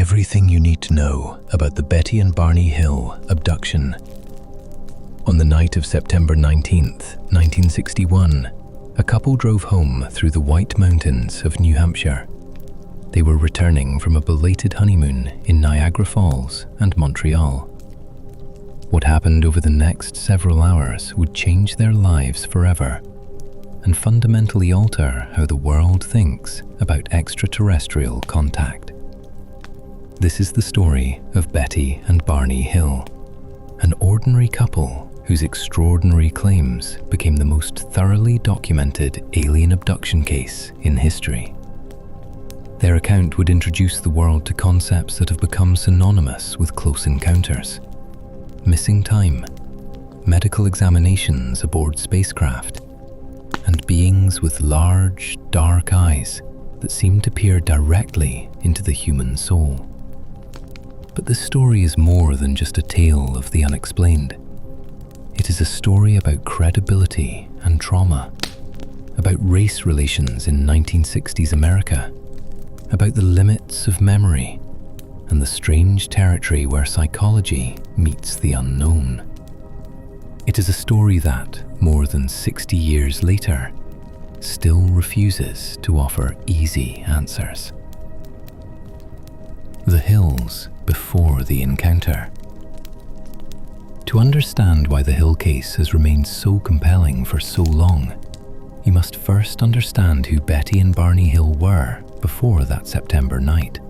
everything you need to know about the Betty and Barney Hill abduction. On the night of September 19th, 1961, a couple drove home through the White Mountains of New Hampshire. They were returning from a belated honeymoon in Niagara Falls and Montreal. What happened over the next several hours would change their lives forever and fundamentally alter how the world thinks about extraterrestrial contact. This is the story of Betty and Barney Hill, an ordinary couple whose extraordinary claims became the most thoroughly documented alien abduction case in history. Their account would introduce the world to concepts that have become synonymous with close encounters: missing time, medical examinations aboard spacecraft, and beings with large, dark eyes that seem to peer directly into the human soul. But this story is more than just a tale of the unexplained. It is a story about credibility and trauma, about race relations in 1960s America, about the limits of memory, and the strange territory where psychology meets the unknown. It is a story that, more than 60 years later, still refuses to offer easy answers. The Hills before the encounter. To understand why the Hill case has remained so compelling for so long, you must first understand who Betty and Barney Hill were before that September night.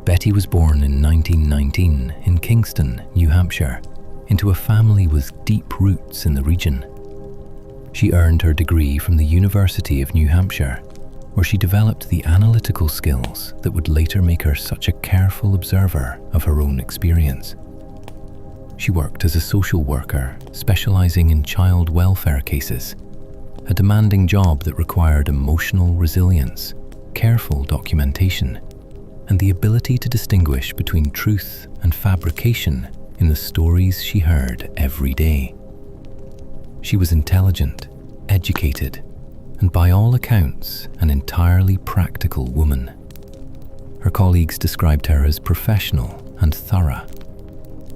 Betty was born in 1919 in Kingston, New Hampshire, into a family with deep roots in the region. She earned her degree from the University of New Hampshire, where she developed the analytical skills that would later make her such a careful observer of her own experience. She worked as a social worker, specializing in child welfare cases, a demanding job that required emotional resilience, careful documentation, and the ability to distinguish between truth and fabrication in the stories she heard every day. She was intelligent, educated, and by all accounts, an entirely practical woman. Her colleagues described her as professional and thorough.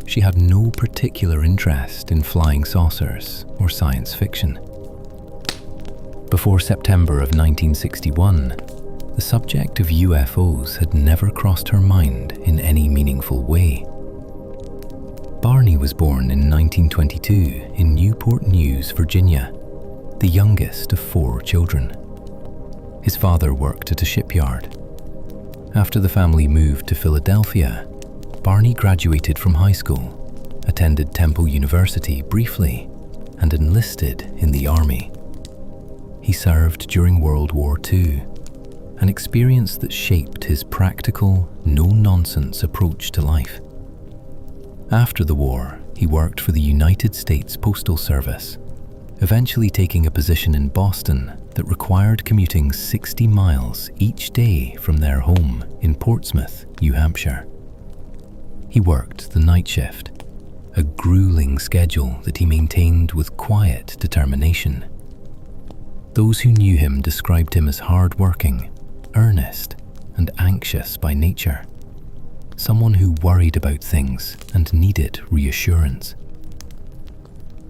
She had no particular interest in flying saucers or science fiction. Before September of 1961, the subject of UFOs had never crossed her mind in any meaningful way. Barney was born in 1922 in Newport News, Virginia, the youngest of 4 children. His father worked at a shipyard. After the family moved to Philadelphia, Barney graduated from high school, attended Temple University briefly, and enlisted in the Army. He served during World War II, an experience that shaped his practical, no-nonsense approach to life. After the war, he worked for the United States Postal Service, eventually taking a position in Boston that required commuting 60 miles each day from their home in Portsmouth, New Hampshire. He worked the night shift, a grueling schedule that he maintained with quiet determination. Those who knew him described him as hard-working, earnest, and anxious by nature. Someone who worried about things and needed reassurance.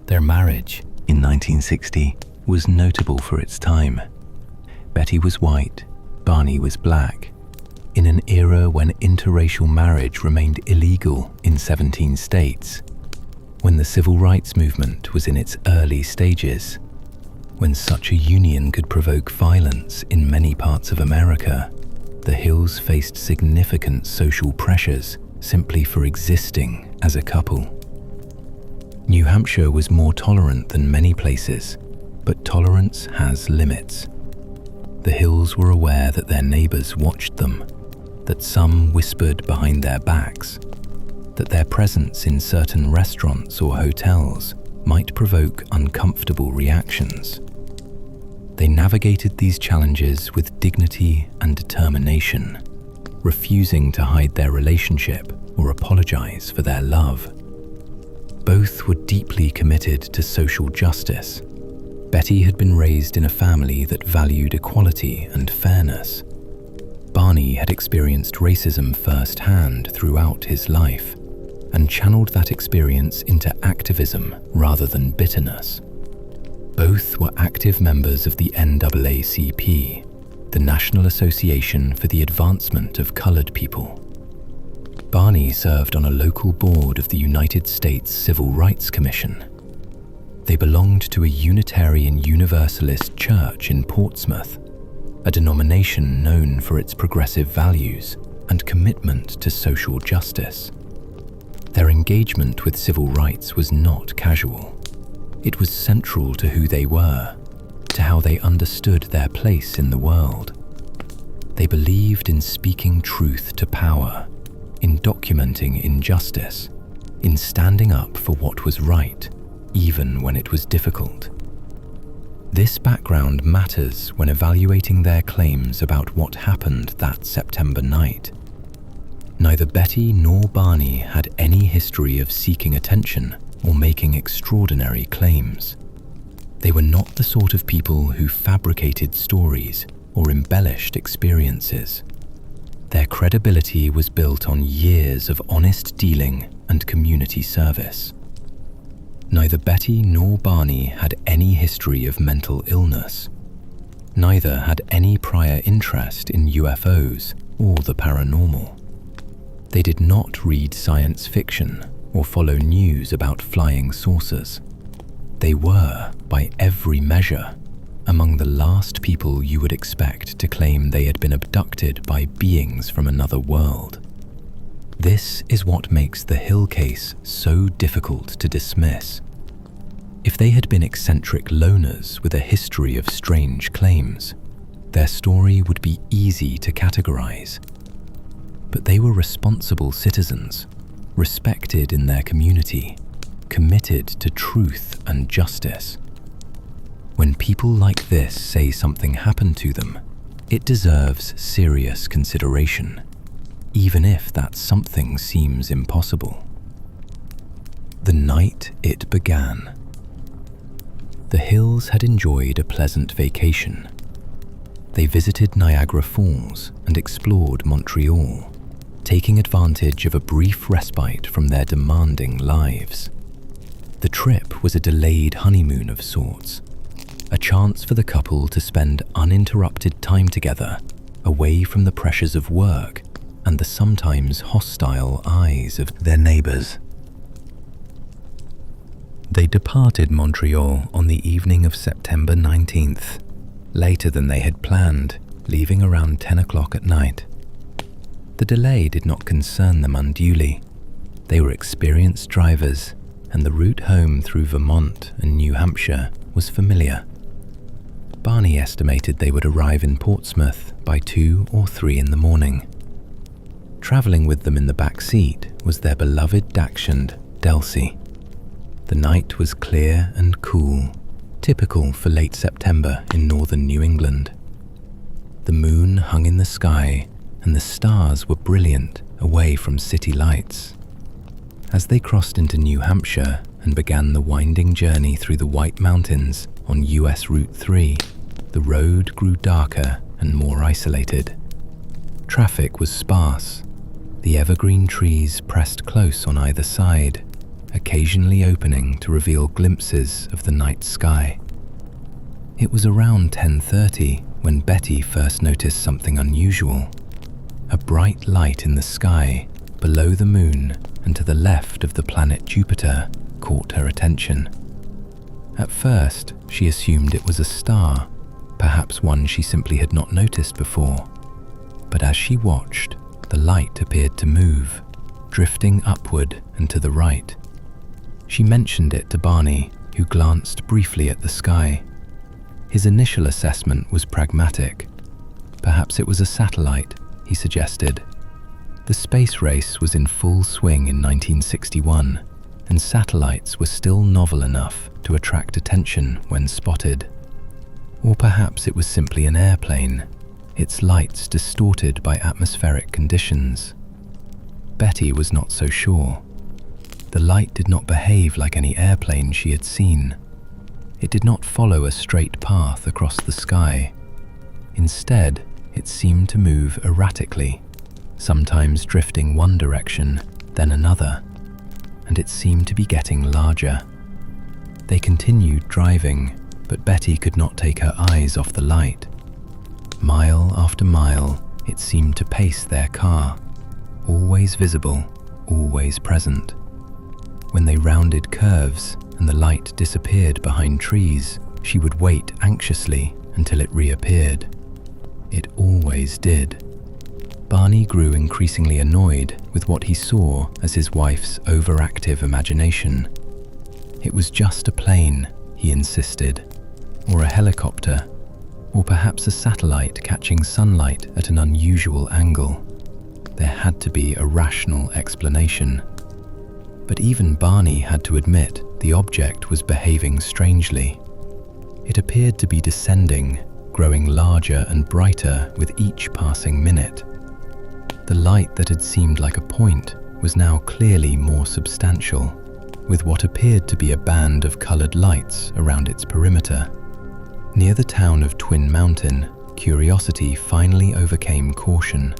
Their marriage, in 1960, was notable for its time. Betty was white, Barney was black, in an era when interracial marriage remained illegal in 17 states, when the civil rights movement was in its early stages, when such a union could provoke violence in many parts of America. The Hills faced significant social pressures simply for existing as a couple. New Hampshire was more tolerant than many places, but tolerance has limits. The Hills were aware that their neighbors watched them, that some whispered behind their backs, that their presence in certain restaurants or hotels might provoke uncomfortable reactions. They navigated these challenges with dignity and determination, refusing to hide their relationship or apologize for their love. Both were deeply committed to social justice. Betty had been raised in a family that valued equality and fairness. Barney Barney had experienced racism firsthand throughout his life and channeled that experience into activism rather than bitterness. Both were active members of the NAACP, the National Association for the Advancement of Colored People. Barney served on a local board of the United States Civil Rights Commission. They belonged to a Unitarian Universalist church in Portsmouth, a denomination known for its progressive values and commitment to social justice. Their engagement with civil rights was not casual. It was central to who they were, to how they understood their place in the world. They believed in speaking truth to power, in documenting injustice, in standing up for what was right, even when it was difficult. This background matters when evaluating their claims about what happened that September night. Neither Betty nor Barney had any history of seeking attention or making extraordinary claims. They were not the sort of people who fabricated stories or embellished experiences. Their credibility was built on years of honest dealing and community service. Neither Betty nor Barney had any history of mental illness. Neither had any prior interest in UFOs or the paranormal. They did not read science fiction or follow news about flying saucers. They were, by every measure, among the last people you would expect to claim they had been abducted by beings from another world. This is what makes the Hill case so difficult to dismiss. If they had been eccentric loners with a history of strange claims, their story would be easy to categorize. But they were responsible citizens, respected in their community, committed to truth and justice. When people like this say something happened to them, it deserves serious consideration, even if that something seems impossible. The night it began. The Hills had enjoyed a pleasant vacation. They visited Niagara Falls and explored Montreal, taking advantage of a brief respite from their demanding lives. The trip was a delayed honeymoon of sorts, a chance for the couple to spend uninterrupted time together, away from the pressures of work and the sometimes hostile eyes of their neighbors. They departed Montreal on the evening of September 19th, later than they had planned, leaving around 10 o'clock at night. The delay did not concern them unduly. They were experienced drivers, and the route home through Vermont and New Hampshire was familiar. Barney estimated they would arrive in Portsmouth by 2 or 3 in the morning. Traveling with them in the back seat was their beloved dachshund, Delcy. The night was clear and cool, typical for late September in northern New England. The moon hung in the sky, and the stars were brilliant away from city lights. As they crossed into New Hampshire and began the winding journey through the White Mountains on US Route 3, the road grew darker and more isolated. Traffic was sparse. The evergreen trees pressed close on either side, occasionally opening to reveal glimpses of the night sky. It was around 10:30 when Betty first noticed something unusual. A bright light in the sky, below the moon and to the left of the planet Jupiter, caught her attention. At first, she assumed it was a star, perhaps one she simply had not noticed before. But as she watched, the light appeared to move, drifting upward and to the right. She mentioned it to Barney, who glanced briefly at the sky. His initial assessment was pragmatic. Perhaps it was a satellite, he suggested. The space race was in full swing in 1961, and satellites were still novel enough to attract attention when spotted. Or perhaps it was simply an airplane, its lights distorted by atmospheric conditions. Betty was not so sure. The light did not behave like any airplane she had seen. It did not follow a straight path across the sky. Instead, It seemed to move erratically, sometimes drifting one direction, then another, and it seemed to be getting larger. They continued driving, but Betty could not take her eyes off the light. Mile after mile, it seemed to pace their car, always visible, always present. When they rounded curves and the light disappeared behind trees, she would wait anxiously until it reappeared. It always did. Barney grew increasingly annoyed with what he saw as his wife's overactive imagination. It was just a plane, he insisted, or a helicopter, or perhaps a satellite catching sunlight at an unusual angle. There had to be a rational explanation. But even Barney had to admit the object was behaving strangely. It appeared to be descending, growing larger and brighter with each passing minute. The light that had seemed like a point was now clearly more substantial, with what appeared to be a band of colored lights around its perimeter. Near the town of Twin Mountain, curiosity finally overcame caution.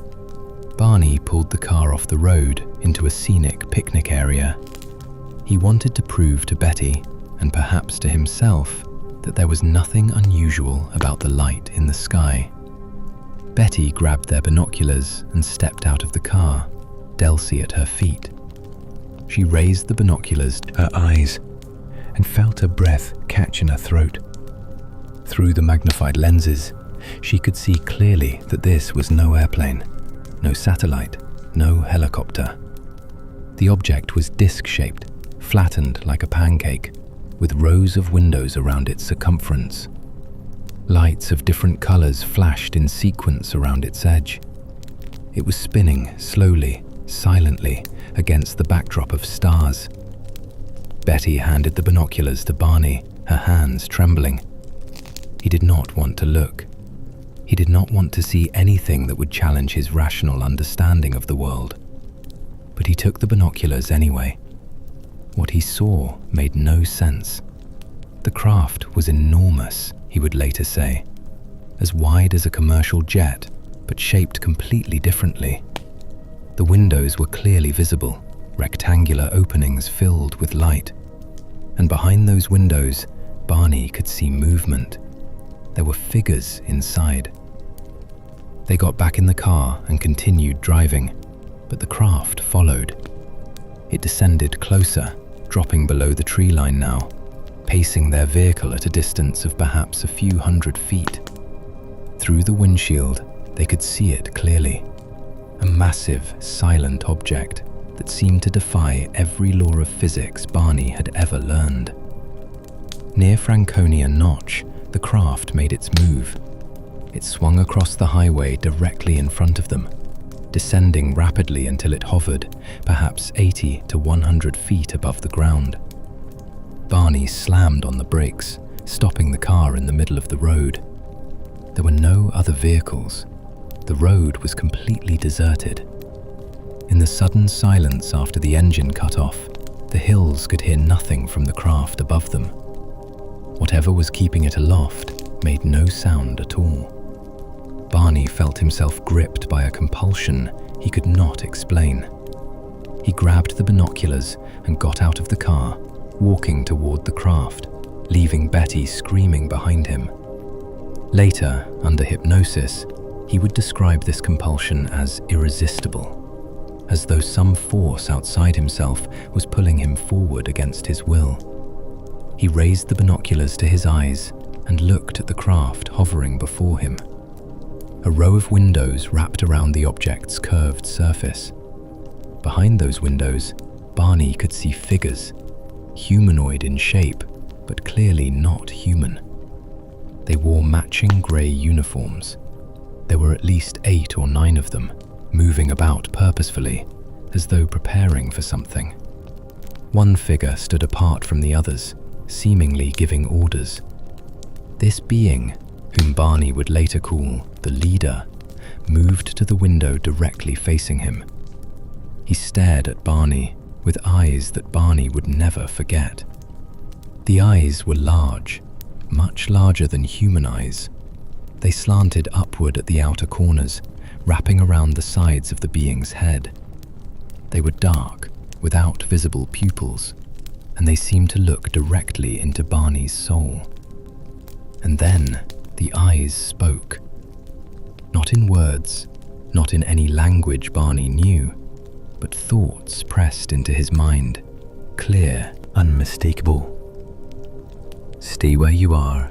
Barney pulled the car off the road into a scenic picnic area. He wanted to prove to Betty, and perhaps to himself, that there was nothing unusual about the light in the sky. Betty grabbed their binoculars and stepped out of the car, Delcy at her feet. She raised the binoculars to her eyes and felt her breath catch in her throat. Through the magnified lenses, she could see clearly that this was no airplane, no satellite, no helicopter. The object was disc-shaped, flattened like a pancake, with rows of windows around its circumference. Lights of different colors flashed in sequence around its edge. It was spinning slowly, silently, against the backdrop of stars. Betty handed the binoculars to Barney, her hands trembling. He did not want to look. He did not want to see anything that would challenge his rational understanding of the world. But he took the binoculars anyway. What he saw made no sense. The craft was enormous, he would later say, as wide as a commercial jet, but shaped completely differently. The windows were clearly visible, rectangular openings filled with light. And behind those windows, Barney could see movement. There were figures inside. They got back in the car and continued driving, but the craft followed. It descended closer, dropping below the tree line now, pacing their vehicle at a distance of perhaps a few hundred feet. Through the windshield, they could see it clearly. A massive, silent object that seemed to defy every law of physics Barney had ever learned. Near Franconia Notch, the craft made its move. It swung across the highway directly in front of them, descending rapidly until it hovered, perhaps 80 to 100 feet above the ground. Barney slammed on the brakes, stopping the car in the middle of the road. There were no other vehicles. The road was completely deserted. In the sudden silence after the engine cut off, the hills could hear nothing from the craft above them. Whatever was keeping it aloft made no sound at all. Barney felt himself gripped by a compulsion he could not explain. He grabbed the binoculars and got out of the car, walking toward the craft, leaving Betty screaming behind him. Later, under hypnosis, he would describe this compulsion as irresistible, as though some force outside himself was pulling him forward against his will. He raised the binoculars to his eyes and looked at the craft hovering before him. A row of windows wrapped around the object's curved surface. Behind those windows, Barney could see figures, humanoid in shape, but clearly not human. They wore matching grey uniforms. There were at least 8 or 9 of them, moving about purposefully, as though preparing for something. One figure stood apart from the others, seemingly giving orders. This being, whom Barney would later call the leader, moved to the window directly facing him. He stared at Barney with eyes that Barney would never forget. The eyes were large, much larger than human eyes. They slanted upward at the outer corners, wrapping around the sides of the being's head. They were dark, without visible pupils, and they seemed to look directly into Barney's soul. And then the eyes spoke. Not in words, not in any language Barney knew, but thoughts pressed into his mind, clear, unmistakable. "Stay where you are.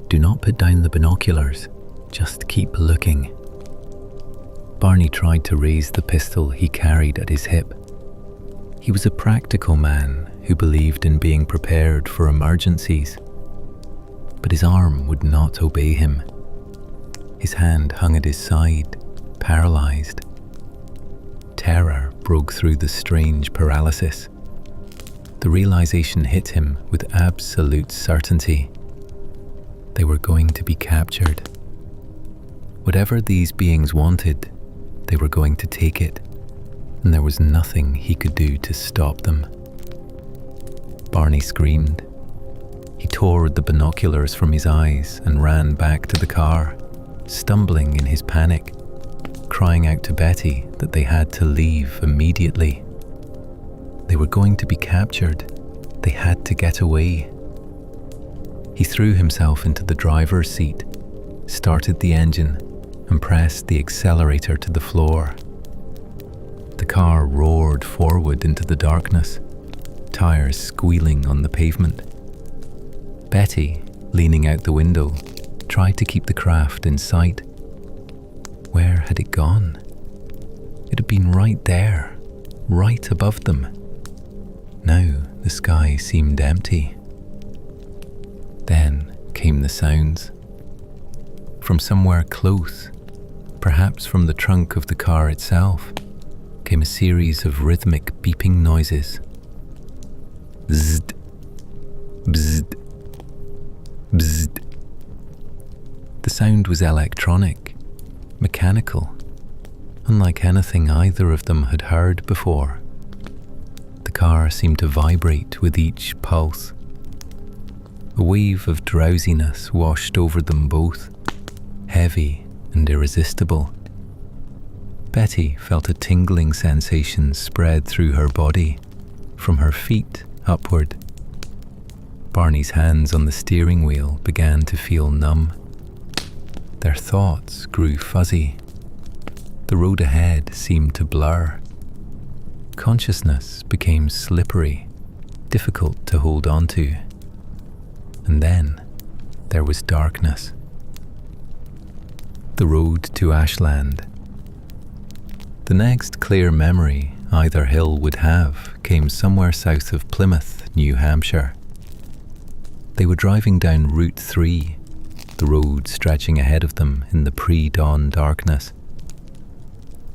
Do not put down the binoculars. Just keep looking." Barney tried to raise the pistol he carried at his hip. He was a practical man who believed in being prepared for emergencies. But his arm would not obey him. His hand hung at his side, paralyzed. Terror broke through the strange paralysis. The realization hit him with absolute certainty. They were going to be captured. Whatever these beings wanted, they were going to take it, and there was nothing he could do to stop them. Barney screamed. He tore the binoculars from his eyes and ran back to the car, stumbling in his panic, crying out to Betty that they had to leave immediately. They were going to be captured. They had to get away. He threw himself into the driver's seat, started the engine, and pressed the accelerator to the floor. The car roared forward into the darkness, tires squealing on the pavement. Betty, leaning out the window, tried to keep the craft in sight. Where had it gone? It had been right there, right above them. Now the sky seemed empty. Then came the sounds. From somewhere close, perhaps from the trunk of the car itself, came a series of rhythmic beeping noises. Bzzd, bzzd, bzzd. The sound was electronic, mechanical, unlike anything either of them had heard before. The car seemed to vibrate with each pulse. A wave of drowsiness washed over them both, heavy and irresistible. Betty felt a tingling sensation spread through her body, from her feet upward. Barney's hands on the steering wheel began to feel numb. Their thoughts grew fuzzy. The road ahead seemed to blur. Consciousness became slippery, difficult to hold on to. And then there was darkness. The road to Ashland. The next clear memory either Hill would have came somewhere south of Plymouth, New Hampshire. They were driving down Route 3, the road stretching ahead of them in the pre-dawn darkness.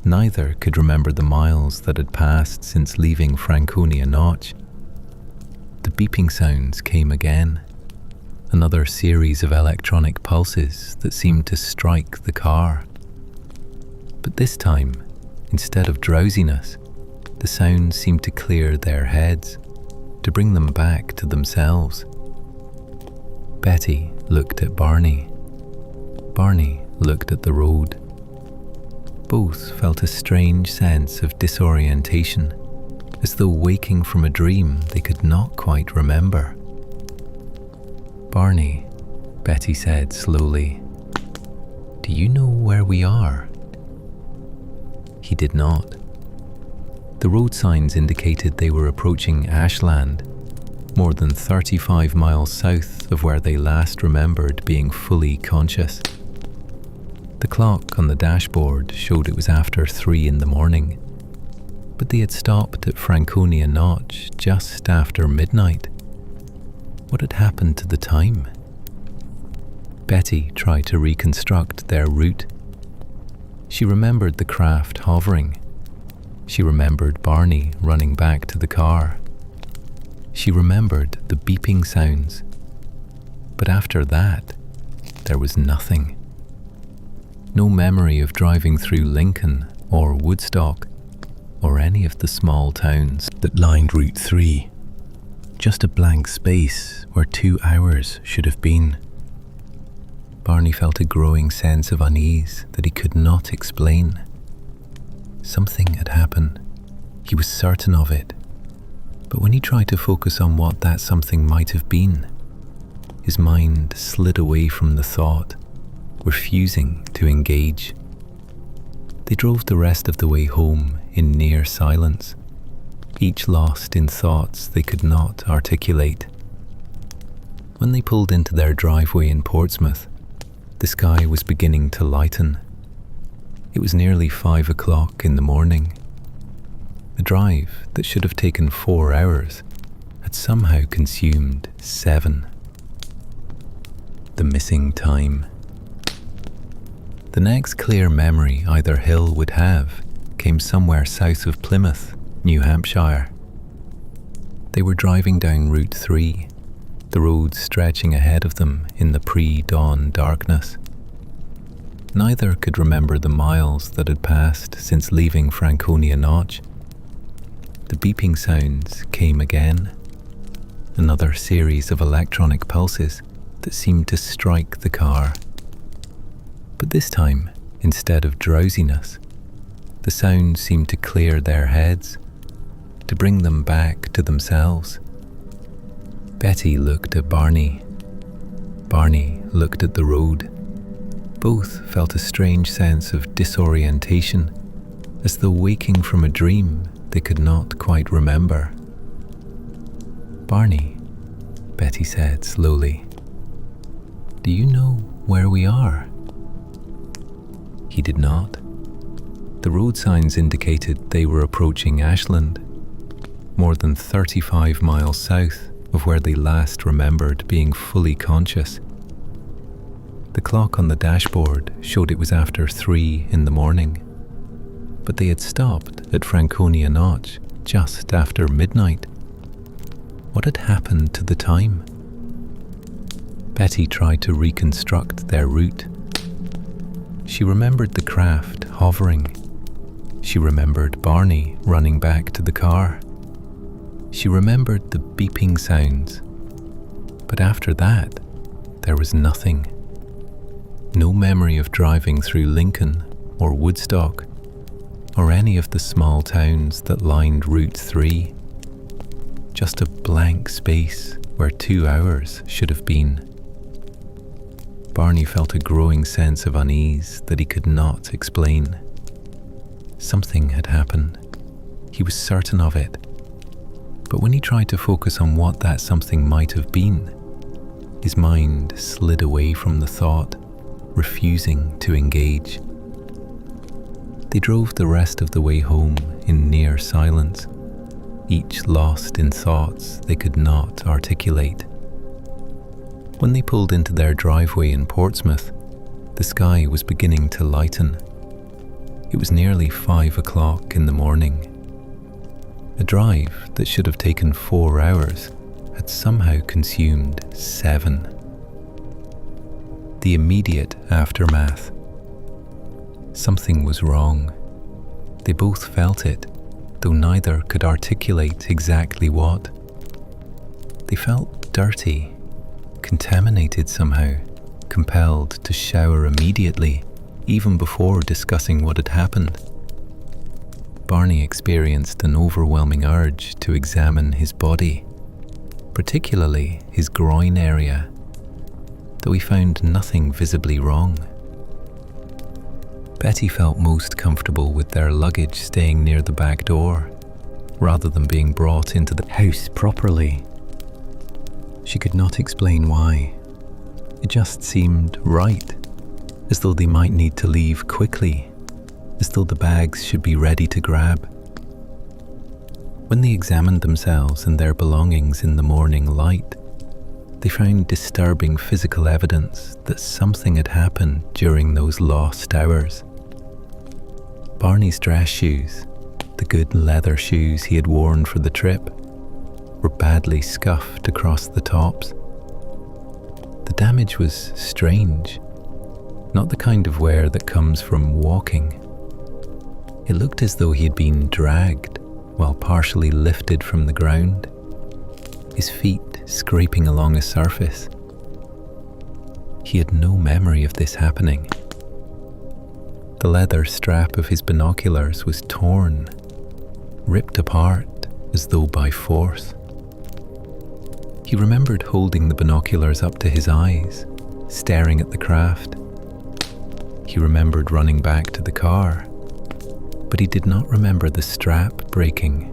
Neither could remember the miles that had passed since leaving Franconia Notch. The beeping sounds came again, another series of electronic pulses that seemed to strike the car. But this time, instead of drowsiness, the sounds seemed to clear their heads, to bring them back to themselves. Betty looked at Barney. Barney looked at the road. Both felt a strange sense of disorientation, as though waking from a dream they could not quite remember. "Barney," Betty said slowly, "do you know where we are?" He did not. The road signs indicated they were approaching Ashland, more than 35 miles south of where they last remembered being fully conscious. The clock on the dashboard showed it was after 3 in the morning, but they had stopped at Franconia Notch just after midnight. What had happened to the time? Betty tried to reconstruct their route. She remembered the craft hovering. She remembered Barney running back to the car. She remembered the beeping sounds. But after that, there was nothing. No memory of driving through Lincoln or Woodstock or any of the small towns that lined Route 3. Just a blank space where 2 hours should have been. Barney felt a growing sense of unease that he could not explain. Something had happened. He was certain of it. But when he tried to focus on what that something might have been, his mind slid away from the thought, refusing to engage. They drove the rest of the way home in near silence, each lost in thoughts they could not articulate. When they pulled into their driveway in Portsmouth, the sky was beginning to lighten. It was nearly 5 o'clock in the morning. The drive that should have taken 4 hours had somehow consumed 7. The missing time. The next clear memory either Hill would have came somewhere south of Plymouth, New Hampshire. They were driving down Route 3, the road stretching ahead of them in the pre-dawn darkness. Neither could remember the miles that had passed since leaving Franconia Notch. The beeping sounds came again, another series of electronic pulses that seemed to strike the car. But this time, instead of drowsiness, the sound seemed to clear their heads, to bring them back to themselves. Betty looked at Barney. Barney looked at the road. Both felt a strange sense of disorientation, as though waking from a dream they could not quite remember. "Barney," Betty said slowly, "do you know where we are?" He did not. The road signs indicated they were approaching Ashland, more than 35 miles south of where they last remembered being fully conscious. The clock on the dashboard showed it was after 3 in the morning, but they had stopped at Franconia Notch just after midnight. What had happened to the time? Betty tried to reconstruct their route. She remembered the craft hovering. She remembered Barney running back to the car. She remembered the beeping sounds. But after that, there was nothing. No memory of driving through Lincoln or Woodstock or any of the small towns that lined Route 3. Just a blank space where 2 hours should have been. Barney felt a growing sense of unease that he could not explain. Something had happened. He was certain of it. But when he tried to focus on what that something might have been, his mind slid away from the thought, refusing to engage. They drove the rest of the way home in near silence, each lost in thoughts they could not articulate. When they pulled into their driveway in Portsmouth, the sky was beginning to lighten. It was nearly 5 o'clock in the morning. A drive that should have taken 4 hours had somehow consumed 7. The immediate aftermath. Something was wrong. They both felt it, though neither could articulate exactly what. They felt dirty, contaminated somehow, compelled to shower immediately, even before discussing what had happened. Barney experienced an overwhelming urge to examine his body, particularly his groin area, though he found nothing visibly wrong. Betty felt most comfortable with their luggage staying near the back door, rather than being brought into the house properly. She could not explain why. It just seemed right, as though they might need to leave quickly, as though the bags should be ready to grab. When they examined themselves and their belongings in the morning light, they found disturbing physical evidence that something had happened during those lost hours. Barney's dress shoes, the good leather shoes he had worn for the trip, were badly scuffed across the tops. The damage was strange, not the kind of wear that comes from walking. It looked as though he had been dragged while partially lifted from the ground, his feet scraping along a surface. He had no memory of this happening. The leather strap of his binoculars was torn, ripped apart as though by force. He remembered holding the binoculars up to his eyes, staring at the craft. He remembered running back to the car, but he did not remember the strap breaking.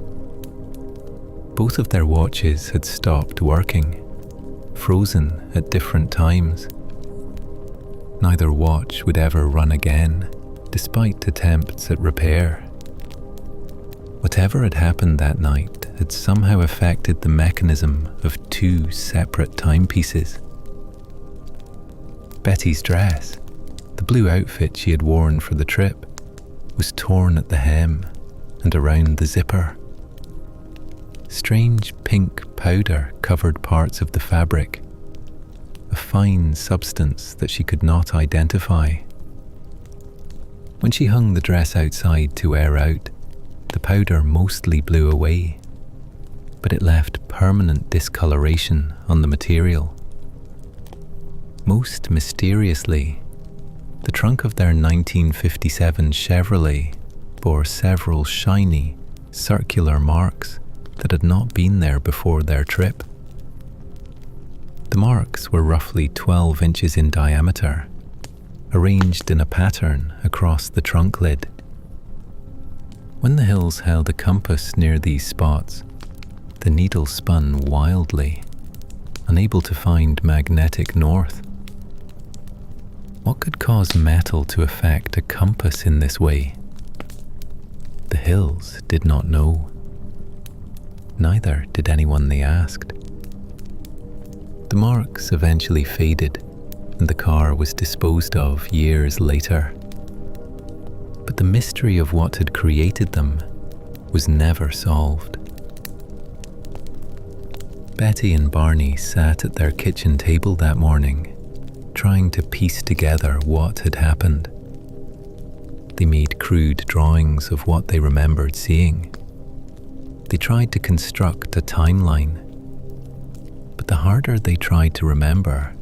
Both of their watches had stopped working, frozen at different times. Neither watch would ever run again, despite attempts at repair. Whatever had happened that night had somehow affected the mechanism of two separate timepieces. Betty's dress, the blue outfit she had worn for the trip, was torn at the hem and around the zipper. Strange pink powder covered parts of the fabric, a fine substance that she could not identify. When she hung the dress outside to air out, the powder mostly blew away, but it left permanent discoloration on the material. Most mysteriously, the trunk of their 1957 Chevrolet bore several shiny, circular marks that had not been there before their trip. The marks were roughly 12 inches in diameter, arranged in a pattern across the trunk lid. When the Hills held a compass near these spots, the needle spun wildly, unable to find magnetic north. What could cause metal to affect a compass in this way? The Hills did not know. Neither did anyone they asked. The marks eventually faded, and the car was disposed of years later. But the mystery of what had created them was never solved. Betty and Barney sat at their kitchen table that morning, trying to piece together what had happened. They made crude drawings of what they remembered seeing. They tried to construct a timeline, but the harder they tried to remember,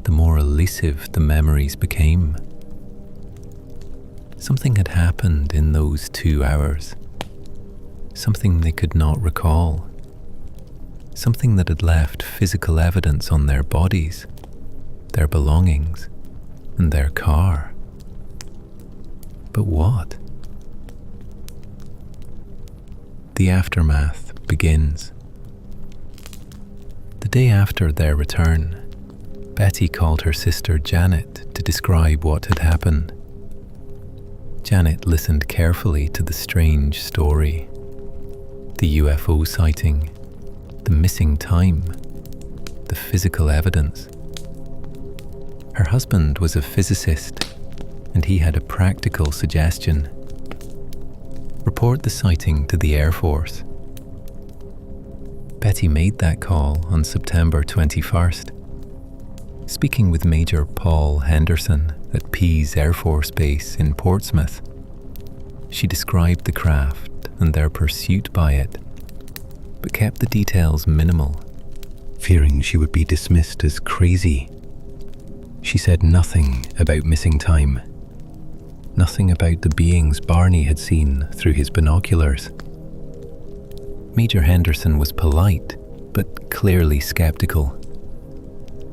the more elusive the memories became. Something had happened in those 2 hours, something they could not recall, something that had left physical evidence on their bodies, their belongings, and their car. But what? The aftermath begins. The day after their return, Betty called her sister Janet to describe what had happened. Janet listened carefully to the strange story, the UFO sighting, the missing time, the physical evidence. Her husband was a physicist, and he had a practical suggestion. Report the sighting to the Air Force. Betty made that call on September 21st. Speaking with Major Paul Henderson at Pease Air Force Base in Portsmouth, she described the craft and their pursuit by it, but kept the details minimal, fearing she would be dismissed as crazy. She said nothing about missing time, nothing about the beings Barney had seen through his binoculars. Major Henderson was polite, but clearly skeptical.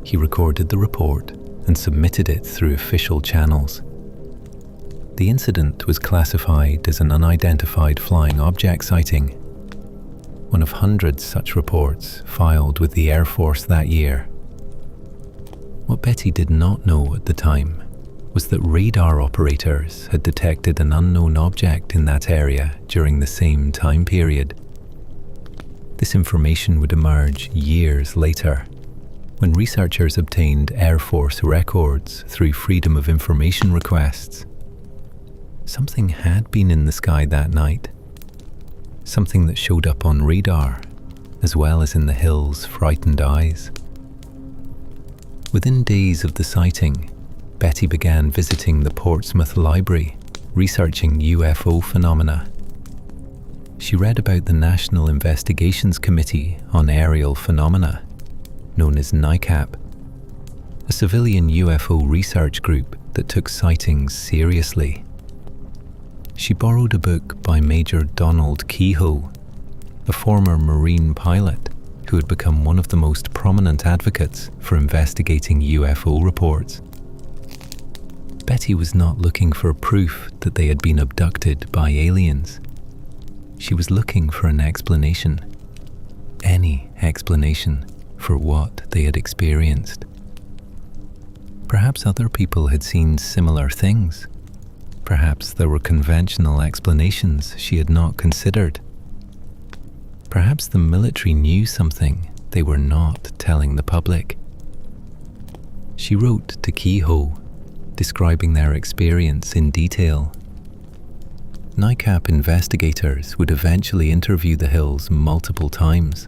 He recorded the report and submitted it through official channels. The incident was classified as an unidentified flying object sighting, one of hundreds such reports filed with the Air Force that year. What Betty did not know at the time was that radar operators had detected an unknown object in that area during the same time period. This information would emerge years later, when researchers obtained Air Force records through Freedom of Information requests. Something had been in the sky that night, something that showed up on radar, as well as in the Hills' frightened eyes. Within days of the sighting, Betty began visiting the Portsmouth Library, researching UFO phenomena. She read about the National Investigations Committee on Aerial Phenomena, known as NICAP, a civilian UFO research group that took sightings seriously. She borrowed a book by Major Donald Keyhoe, a former Marine pilot who had become one of the most prominent advocates for investigating UFO reports. Betty was not looking for proof that they had been abducted by aliens. She was looking for an explanation, any explanation for what they had experienced. Perhaps other people had seen similar things. Perhaps there were conventional explanations she had not considered. Perhaps the military knew something they were not telling the public. She wrote to Keyhoe, describing their experience in detail. NICAP investigators would eventually interview the Hills multiple times,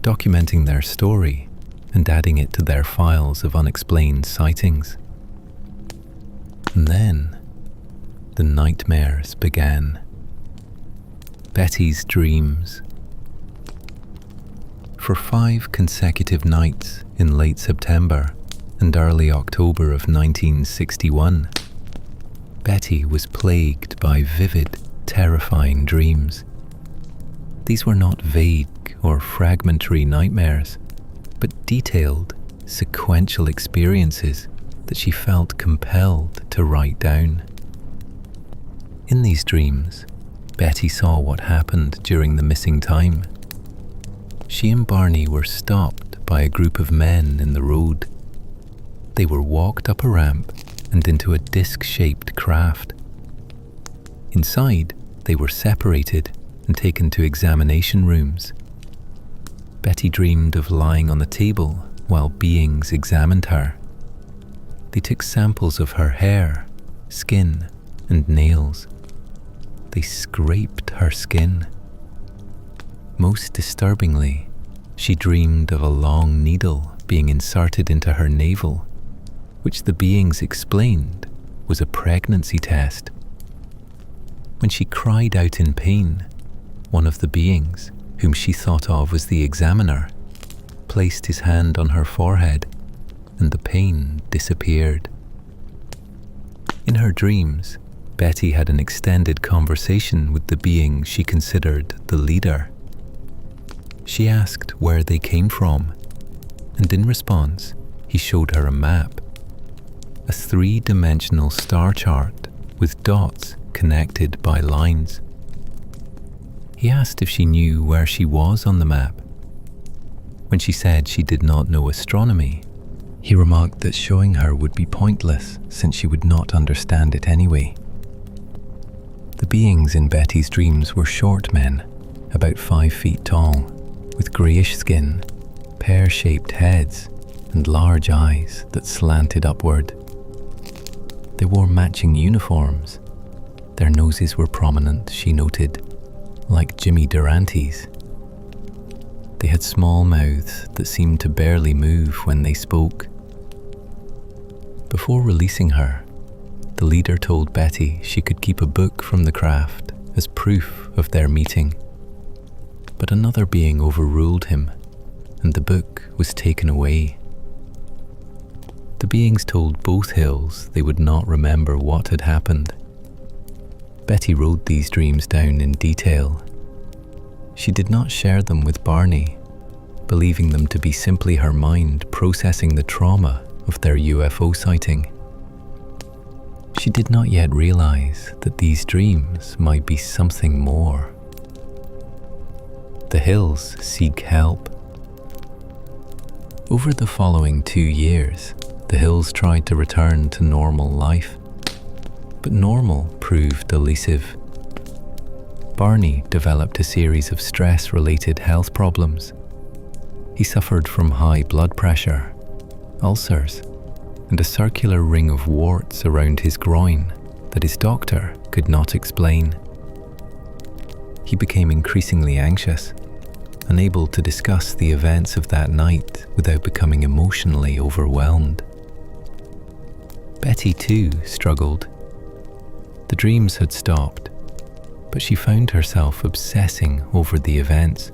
documenting their story and adding it to their files of unexplained sightings. And then, the nightmares began. Betty's dreams. For 5 consecutive nights in late September and early October of 1961, Betty was plagued by vivid, terrifying dreams. These were not vague or fragmentary nightmares, but detailed, sequential experiences that she felt compelled to write down. In these dreams, Betty saw what happened during the missing time. She and Barney were stopped by a group of men in the road. They were walked up a ramp and into a disc-shaped craft. Inside, they were separated and taken to examination rooms. Betty dreamed of lying on the table while beings examined her. They took samples of her hair, skin, and nails. They scraped her skin. Most disturbingly, she dreamed of a long needle being inserted into her navel, which the beings explained was a pregnancy test. When she cried out in pain, one of the beings, whom she thought of as the examiner, placed his hand on her forehead, and the pain disappeared. In her dreams, Betty had an extended conversation with the being she considered the leader. She asked where they came from, and in response, he showed her a map, a 3-dimensional star chart with dots connected by lines. He asked if she knew where she was on the map. When she said she did not know astronomy, he remarked that showing her would be pointless since she would not understand it anyway. The beings in Betty's dreams were short men, about 5 feet tall, with greyish skin, pear-shaped heads, and large eyes that slanted upward. They wore matching uniforms. Their noses were prominent, she noted, like Jimmy Durante's. They had small mouths that seemed to barely move when they spoke. Before releasing her, the leader told Betty she could keep a book from the craft as proof of their meeting. But another being overruled him, and the book was taken away. The beings told both Hills they would not remember what had happened. Betty wrote these dreams down in detail. She did not share them with Barney, believing them to be simply her mind processing the trauma of their UFO sighting. She did not yet realize that these dreams might be something more. The Hills seek help. Over the following 2 years, the Hills tried to return to normal life, but normal proved elusive. Barney developed a series of stress-related health problems. He suffered from high blood pressure, ulcers, and a circular ring of warts around his groin that his doctor could not explain. He became increasingly anxious, unable to discuss the events of that night without becoming emotionally overwhelmed. Betty too struggled. The dreams had stopped, but she found herself obsessing over the events,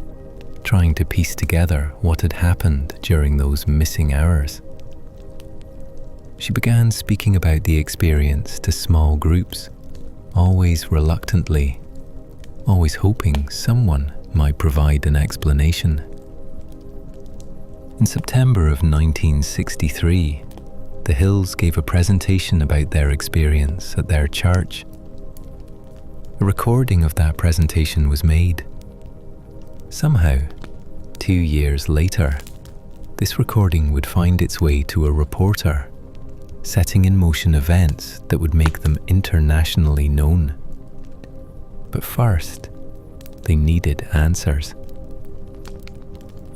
trying to piece together what had happened during those missing hours. She began speaking about the experience to small groups, always reluctantly, always hoping someone might provide an explanation. In September of 1963, the Hills gave a presentation about their experience at their church. A recording of that presentation was made. Somehow, 2 years later, this recording would find its way to a reporter, setting in motion events that would make them internationally known. But first, they needed answers.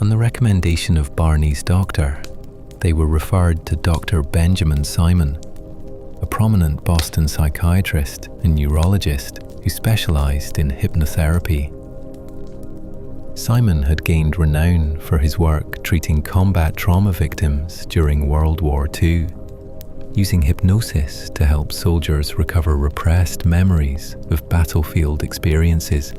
On the recommendation of Barney's doctor, they were referred to Dr. Benjamin Simon, a prominent Boston psychiatrist and neurologist who specialized in hypnotherapy. Simon had gained renown for his work treating combat trauma victims during World War II, using hypnosis to help soldiers recover repressed memories of battlefield experiences.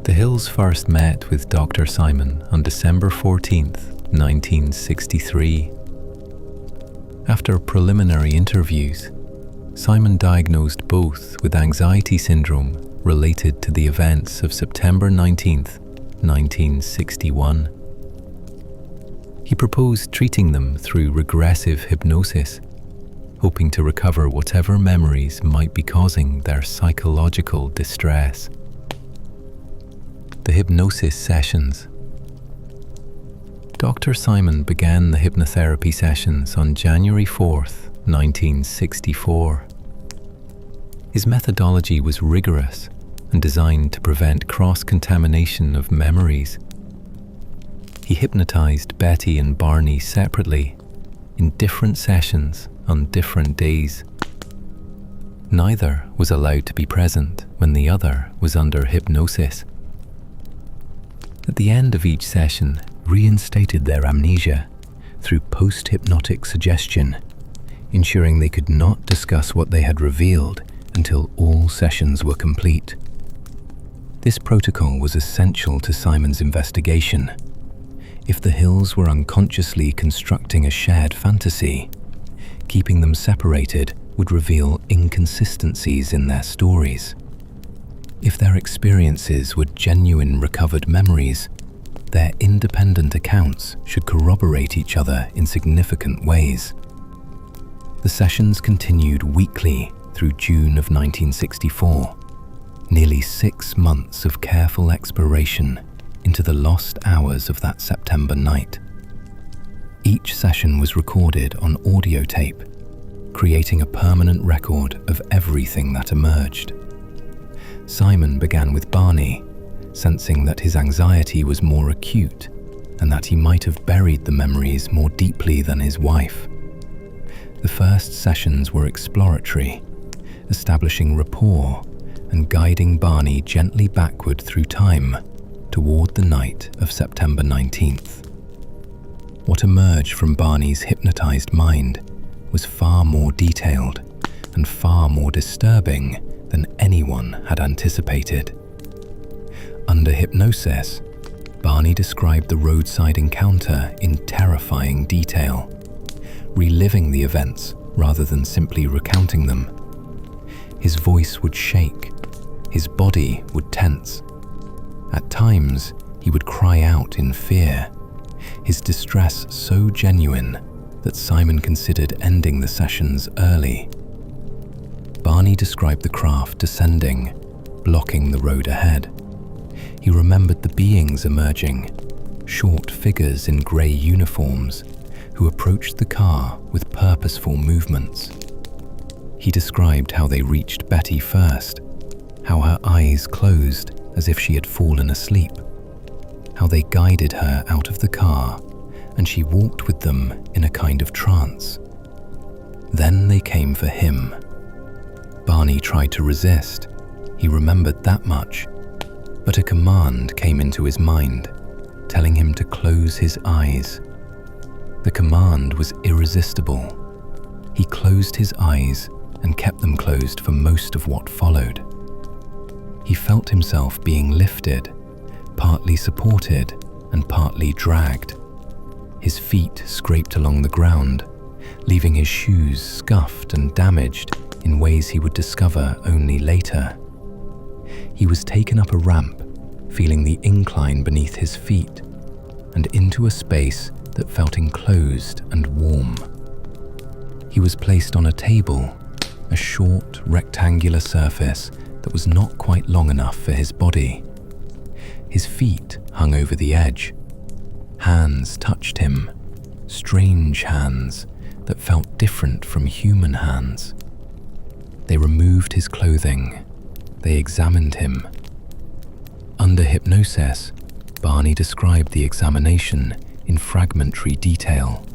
The Hills first met with Dr. Simon on December 14th, 1963. After preliminary interviews, Simon diagnosed both with anxiety syndrome related to the events of September 19th, 1961. He proposed treating them through regressive hypnosis, hoping to recover whatever memories might be causing their psychological distress. The hypnosis sessions. Dr. Simon began the hypnotherapy sessions on January 4th, 1964. His methodology was rigorous and designed to prevent cross-contamination of memories. He hypnotized Betty and Barney separately, in different sessions on different days. Neither was allowed to be present when the other was under hypnosis. At the end of each session, reinstated their amnesia through post-hypnotic suggestion, ensuring they could not discuss what they had revealed until all sessions were complete. This protocol was essential to Simon's investigation. If the Hills were unconsciously constructing a shared fantasy, keeping them separated would reveal inconsistencies in their stories. If their experiences were genuine recovered memories, their independent accounts should corroborate each other in significant ways. The sessions continued weekly through June of 1964, nearly 6 months of careful exploration into the lost hours of that September night. Each session was recorded on audio tape, creating a permanent record of everything that emerged. Simon began with Barney, sensing that his anxiety was more acute and that he might have buried the memories more deeply than his wife. The first sessions were exploratory, establishing rapport and guiding Barney gently backward through time toward the night of September 19th. What emerged from Barney's hypnotized mind was far more detailed and far more disturbing than anyone had anticipated. Under hypnosis, Barney described the roadside encounter in terrifying detail, reliving the events rather than simply recounting them. His voice would shake, his body would tense. At times, he would cry out in fear, his distress so genuine that Simon considered ending the sessions early. Barney described the craft descending, blocking the road ahead. He remembered the beings emerging, short figures in grey uniforms, who approached the car with purposeful movements. He described how they reached Betty first, how her eyes closed as if she had fallen asleep, how they guided her out of the car and she walked with them in a kind of trance. Then they came for him. Barney tried to resist, he remembered that much, but a command came into his mind, telling him to close his eyes. The command was irresistible. He closed his eyes and kept them closed for most of what followed. He felt himself being lifted, partly supported and partly dragged. His feet scraped along the ground, leaving his shoes scuffed and damaged in ways he would discover only later. He was taken up a ramp, feeling the incline beneath his feet, and into a space that felt enclosed and warm. He was placed on a table, a short, rectangular surface that was not quite long enough for his body. His feet hung over the edge. Hands touched him, strange hands that felt different from human hands. They removed his clothing. They examined him. Under hypnosis, Barney described the examination in fragmentary detail,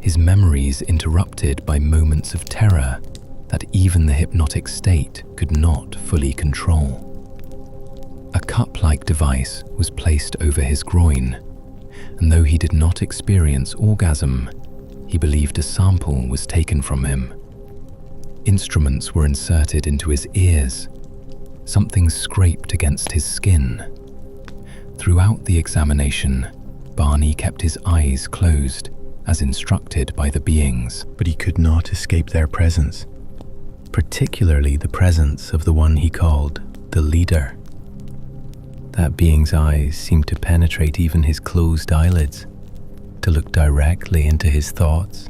his memories interrupted by moments of terror that even the hypnotic state could not fully control. A cup-like device was placed over his groin, and though he did not experience orgasm, he believed a sample was taken from him. Instruments were inserted into his ears. Something scraped against his skin. Throughout the examination, Barney kept his eyes closed, as instructed by the beings, but he could not escape their presence, particularly the presence of the one he called the leader. That being's eyes seemed to penetrate even his closed eyelids, to look directly into his thoughts.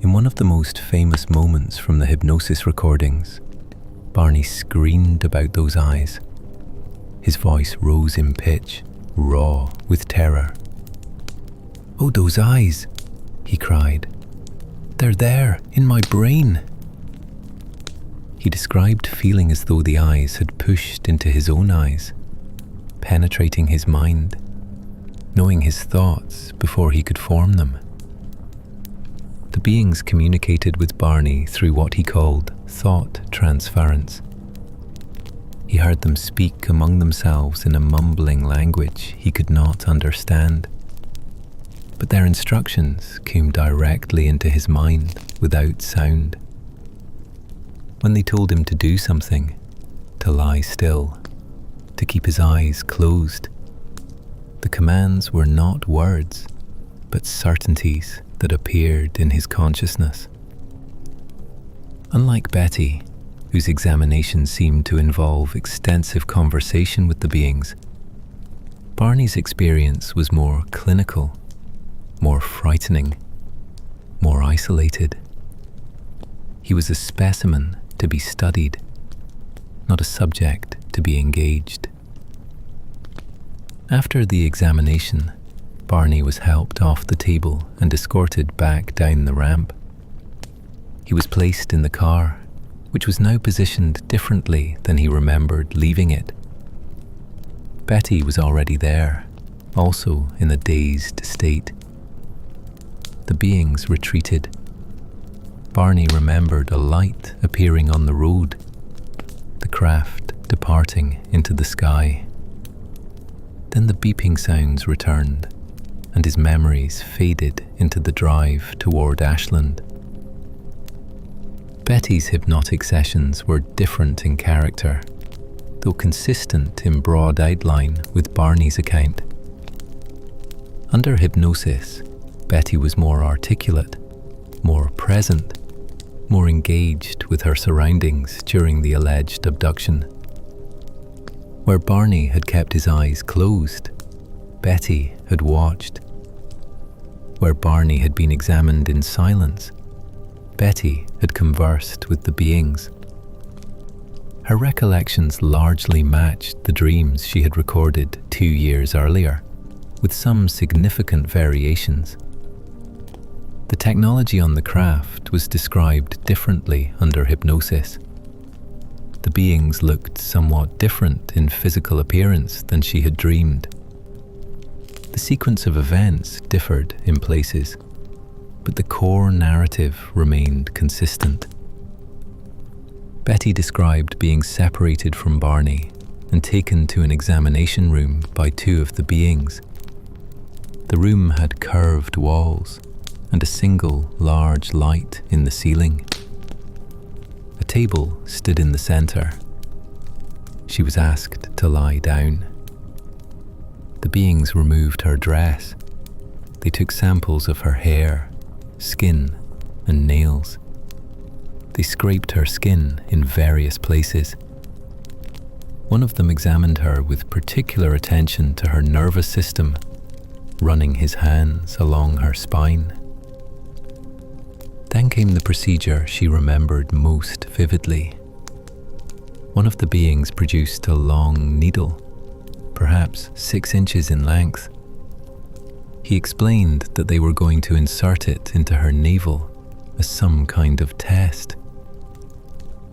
In one of the most famous moments from the hypnosis recordings, Barney screamed about those eyes. His voice rose in pitch, raw with terror. "Oh, those eyes," he cried. "They're there, in my brain." He described feeling as though the eyes had pushed into his own eyes, penetrating his mind, knowing his thoughts before he could form them. The beings communicated with Barney through what he called thought transference. He heard them speak among themselves in a mumbling language he could not understand. But their instructions came directly into his mind without sound. When they told him to do something, to lie still, to keep his eyes closed, the commands were not words, but certainties that appeared in his consciousness. Unlike Betty, whose examination seemed to involve extensive conversation with the beings, Barney's experience was more clinical, more frightening, more isolated. He was a specimen to be studied, not a subject to be engaged. After the examination, Barney was helped off the table and escorted back down the ramp. He was placed in the car, which was now positioned differently than he remembered leaving it. Betty was already there, also in a dazed state. The beings retreated. Barney remembered a light appearing on the road, the craft departing into the sky. Then the beeping sounds returned, and his memories faded into the drive toward Ashland. Betty's hypnotic sessions were different in character, though consistent in broad outline with Barney's account. Under hypnosis, Betty was more articulate, more present, more engaged with her surroundings during the alleged abduction. Where Barney had kept his eyes closed, Betty had watched. Where Barney had been examined in silence, Betty had conversed with the beings. Her recollections largely matched the dreams she had recorded 2 years earlier, with some significant variations. The technology on the craft was described differently under hypnosis. The beings looked somewhat different in physical appearance than she had dreamed. The sequence of events differed in places, but the core narrative remained consistent. Betty described being separated from Barney and taken to an examination room by 2 of the beings. The room had curved walls and a single large light in the ceiling. A table stood in the center. She was asked to lie down. The beings removed her dress. They took samples of her hair skin, and nails. They scraped her skin in various places. One of them examined her with particular attention to her nervous system, running his hands along her spine. Then came the procedure she remembered most vividly. One of the beings produced a long needle, perhaps 6 inches in length. He explained that they were going to insert it into her navel as some kind of test.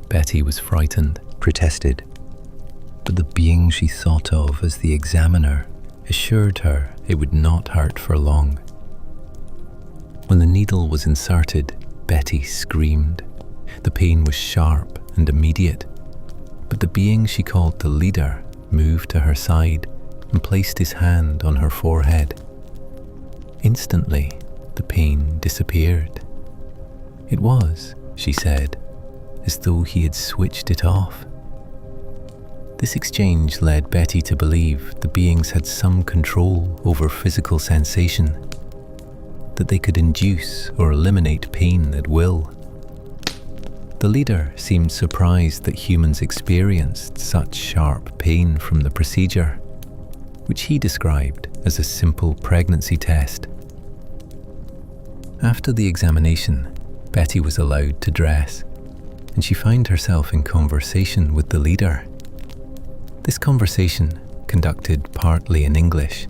Betty was frightened, protested, but the being she thought of as the examiner assured her it would not hurt for long. When the needle was inserted, Betty screamed. The pain was sharp and immediate, but the being she called the leader moved to her side and placed his hand on her forehead. Instantly, the pain disappeared. It was, she said, as though he had switched it off. This exchange led Betty to believe the beings had some control over physical sensation, that they could induce or eliminate pain at will. The leader seemed surprised that humans experienced such sharp pain from the procedure, which he described as a simple pregnancy test. After the examination, Betty was allowed to dress, and she found herself in conversation with the leader. This conversation, conducted partly in English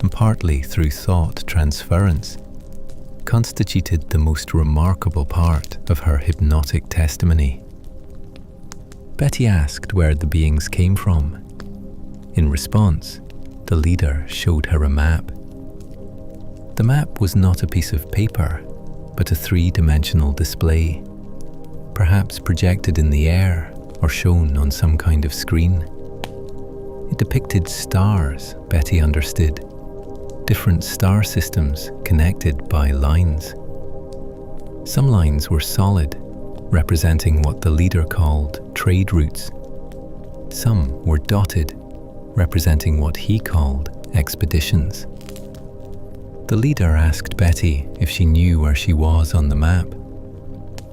and partly through thought transference, constituted the most remarkable part of her hypnotic testimony. Betty asked where the beings came from. In response, the leader showed her a map. The map was not a piece of paper, but a 3-dimensional display, perhaps projected in the air or shown on some kind of screen. It depicted stars, Betty understood, different star systems connected by lines. Some lines were solid, representing what the leader called trade routes. Some were dotted, representing what he called expeditions. The leader asked Betty if she knew where she was on the map.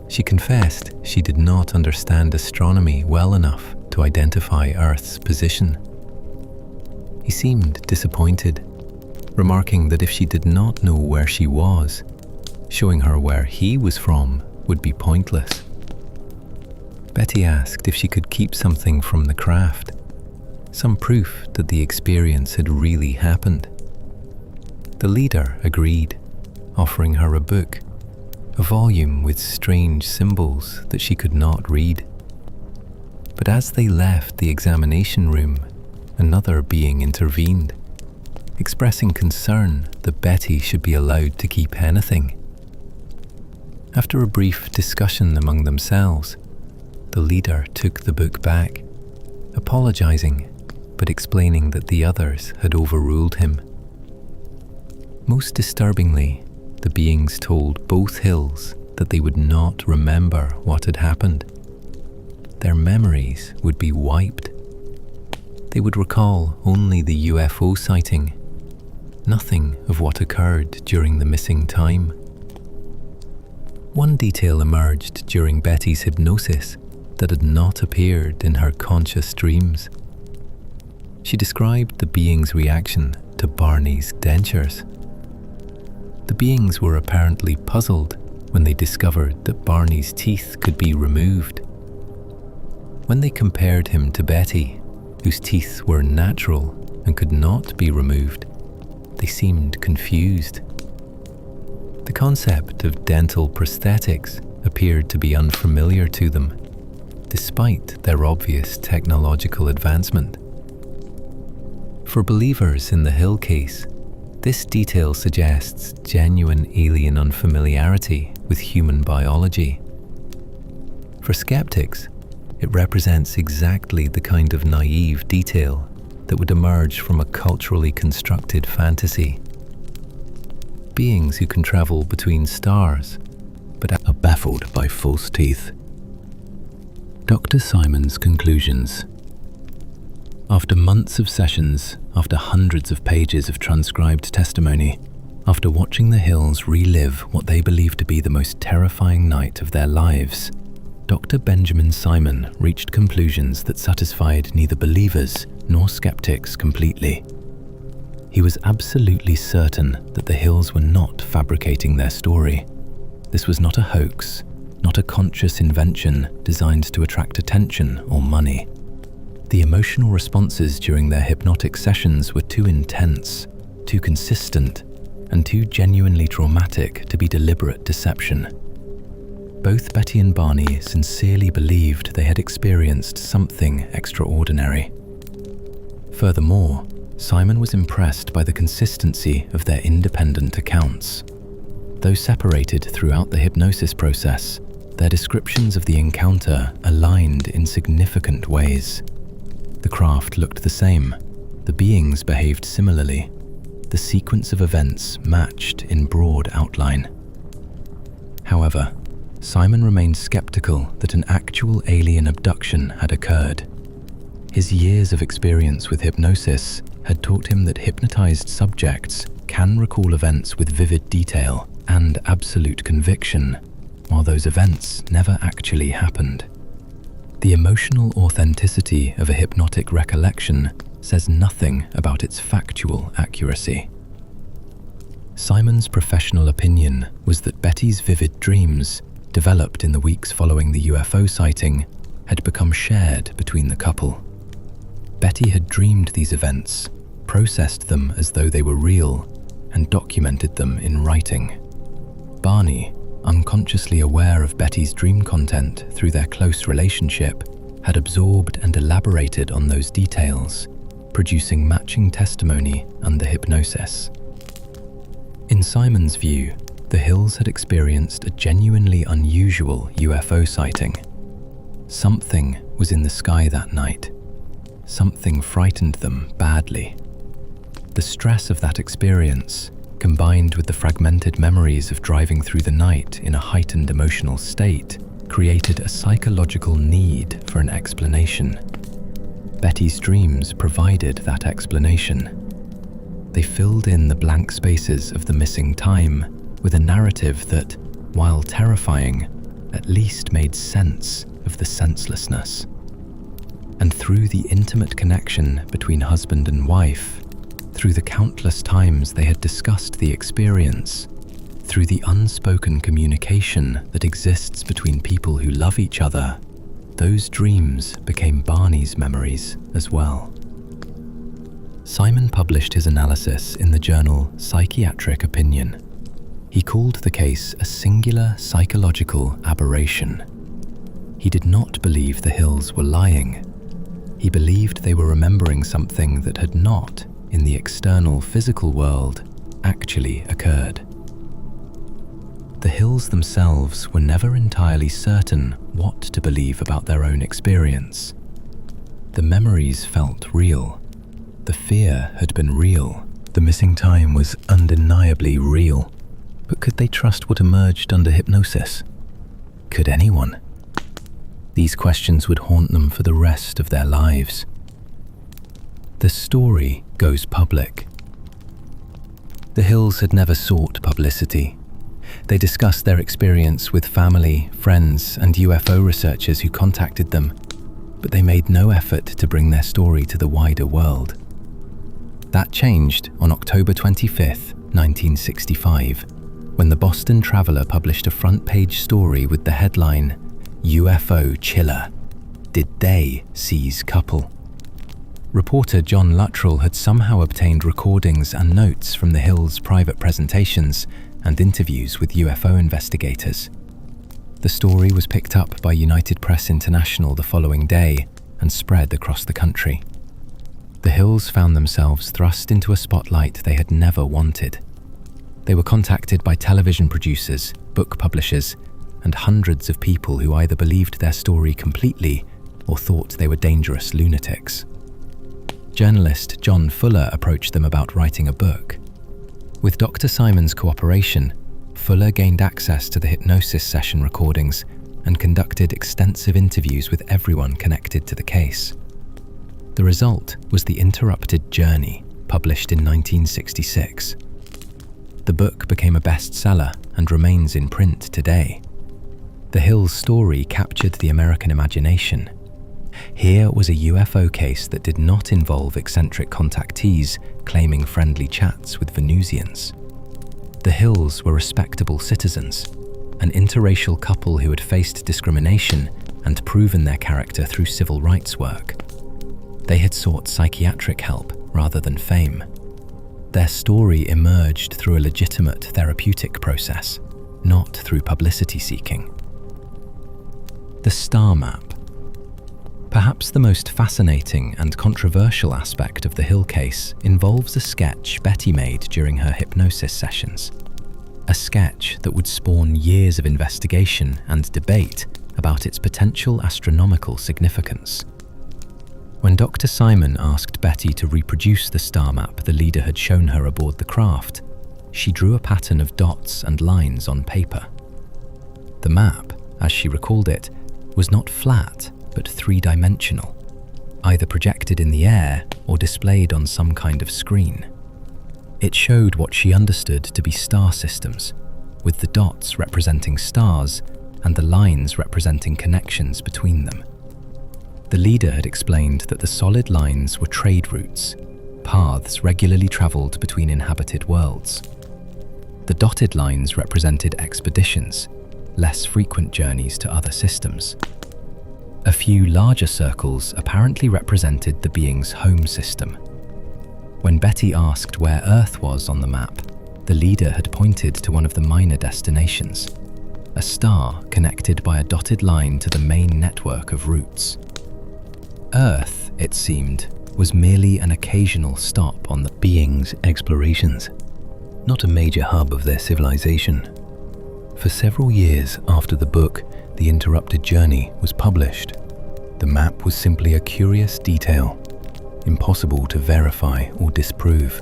She confessed she did not understand astronomy well enough to identify Earth's position. He seemed disappointed, remarking that if she did not know where she was, showing her where he was from would be pointless. Betty asked if she could keep something from the craft, some proof that the experience had really happened. The leader agreed, offering her a book, a volume with strange symbols that she could not read. But as they left the examination room, another being intervened, expressing concern that Betty should be allowed to keep anything. After a brief discussion among themselves, the leader took the book back, apologizing, but explaining that the others had overruled him. Most disturbingly, the beings told both Hills that they would not remember what had happened. Their memories would be wiped. They would recall only the UFO sighting, nothing of what occurred during the missing time. One detail emerged during Betty's hypnosis that had not appeared in her conscious dreams. She described the being's reaction to Barney's dentures. The beings were apparently puzzled when they discovered that Barney's teeth could be removed. When they compared him to Betty, whose teeth were natural and could not be removed, they seemed confused. The concept of dental prosthetics appeared to be unfamiliar to them, despite their obvious technological advancement. For believers in the Hill case, this detail suggests genuine alien unfamiliarity with human biology. For skeptics, it represents exactly the kind of naive detail that would emerge from a culturally constructed fantasy. Beings who can travel between stars, but are baffled by false teeth. Dr. Simon's conclusions. After months of sessions, after hundreds of pages of transcribed testimony, After watching the Hills relive what they believed to be the most terrifying night of their lives, Dr. Benjamin Simon reached conclusions that satisfied neither believers nor skeptics completely. He was absolutely certain that the Hills were not fabricating their story. This was not a hoax, not a conscious invention designed to attract attention or money. The emotional responses during their hypnotic sessions were too intense, too consistent, and too genuinely traumatic to be deliberate deception. Both Betty and Barney sincerely believed they had experienced something extraordinary. Furthermore, Simon was impressed by the consistency of their independent accounts. Though separated throughout the hypnosis process, their descriptions of the encounter aligned in significant ways. The craft looked the same, the beings behaved similarly, the sequence of events matched in broad outline. However, Simon remained skeptical that an actual alien abduction had occurred. His years of experience with hypnosis had taught him that hypnotized subjects can recall events with vivid detail and absolute conviction, while those events never actually happened. The emotional authenticity of a hypnotic recollection says nothing about its factual accuracy. Simon's professional opinion was that Betty's vivid dreams, developed in the weeks following the UFO sighting, had become shared between the couple. Betty had dreamed these events, processed them as though they were real, and documented them in writing. Barney, unconsciously aware of Betty's dream content through their close relationship, had absorbed and elaborated on those details, producing matching testimony under hypnosis. In Simon's view, the Hills had experienced a genuinely unusual UFO sighting. Something was in the sky that night. Something frightened them badly. The stress of that experience, combined with the fragmented memories of driving through the night in a heightened emotional state, created a psychological need for an explanation. Betty's dreams provided that explanation. They filled in the blank spaces of the missing time with a narrative that, while terrifying, at least made sense of the senselessness. And through the intimate connection between husband and wife, through the countless times they had discussed the experience, through the unspoken communication that exists between people who love each other, those dreams became Barney's memories as well. Simon published his analysis in the journal Psychiatric Opinion. He called the case a singular psychological aberration. He did not believe the Hills were lying. He believed they were remembering something that had not, in the external physical world, actually occurred. The Hills themselves were never entirely certain what to believe about their own experience. The memories felt real. The fear had been real. The missing time was undeniably real. But could they trust what emerged under hypnosis? Could anyone? These questions would haunt them for the rest of their lives. The story goes public. The Hills had never sought publicity. They discussed their experience with family, friends, and UFO researchers who contacted them, but they made no effort to bring their story to the wider world. That changed on October 25, 1965, when the Boston Traveler published a front-page story with the headline, UFO Chiller. Did they seize couple? Reporter John Luttrell had somehow obtained recordings and notes from the Hills' private presentations and interviews with UFO investigators. The story was picked up by United Press International the following day and spread across the country. The Hills found themselves thrust into a spotlight they had never wanted. They were contacted by television producers, book publishers, and hundreds of people who either believed their story completely or thought they were dangerous lunatics. Journalist John Fuller approached them about writing a book. With Dr. Simon's cooperation, Fuller gained access to the hypnosis session recordings and conducted extensive interviews with everyone connected to the case. The result was The Interrupted Journey, published in 1966. The book became a bestseller and remains in print today. The Hill's story captured the American imagination. Here was a UFO case that did not involve eccentric contactees claiming friendly chats with Venusians. The Hills were respectable citizens, an interracial couple who had faced discrimination and proven their character through civil rights work. They had sought psychiatric help rather than fame. Their story emerged through a legitimate therapeutic process, not through publicity seeking. The star map. Perhaps the most fascinating and controversial aspect of the Hill case involves a sketch Betty made during her hypnosis sessions. A sketch that would spawn years of investigation and debate about its potential astronomical significance. When Dr. Simon asked Betty to reproduce the star map the leader had shown her aboard the craft, she drew a pattern of dots and lines on paper. The map, as she recalled it, was not flat but three-dimensional, either projected in the air or displayed on some kind of screen. It showed what she understood to be star systems, with the dots representing stars and the lines representing connections between them. The leader had explained that the solid lines were trade routes, paths regularly traveled between inhabited worlds. The dotted lines represented expeditions, less frequent journeys to other systems. A few larger circles apparently represented the being's home system. When Betty asked where Earth was on the map, the leader had pointed to one of the minor destinations, a star connected by a dotted line to the main network of routes. Earth, it seemed, was merely an occasional stop on the being's explorations, not a major hub of their civilization. For several years after the book, The Interrupted Journey, was published, the map was simply a curious detail, impossible to verify or disprove.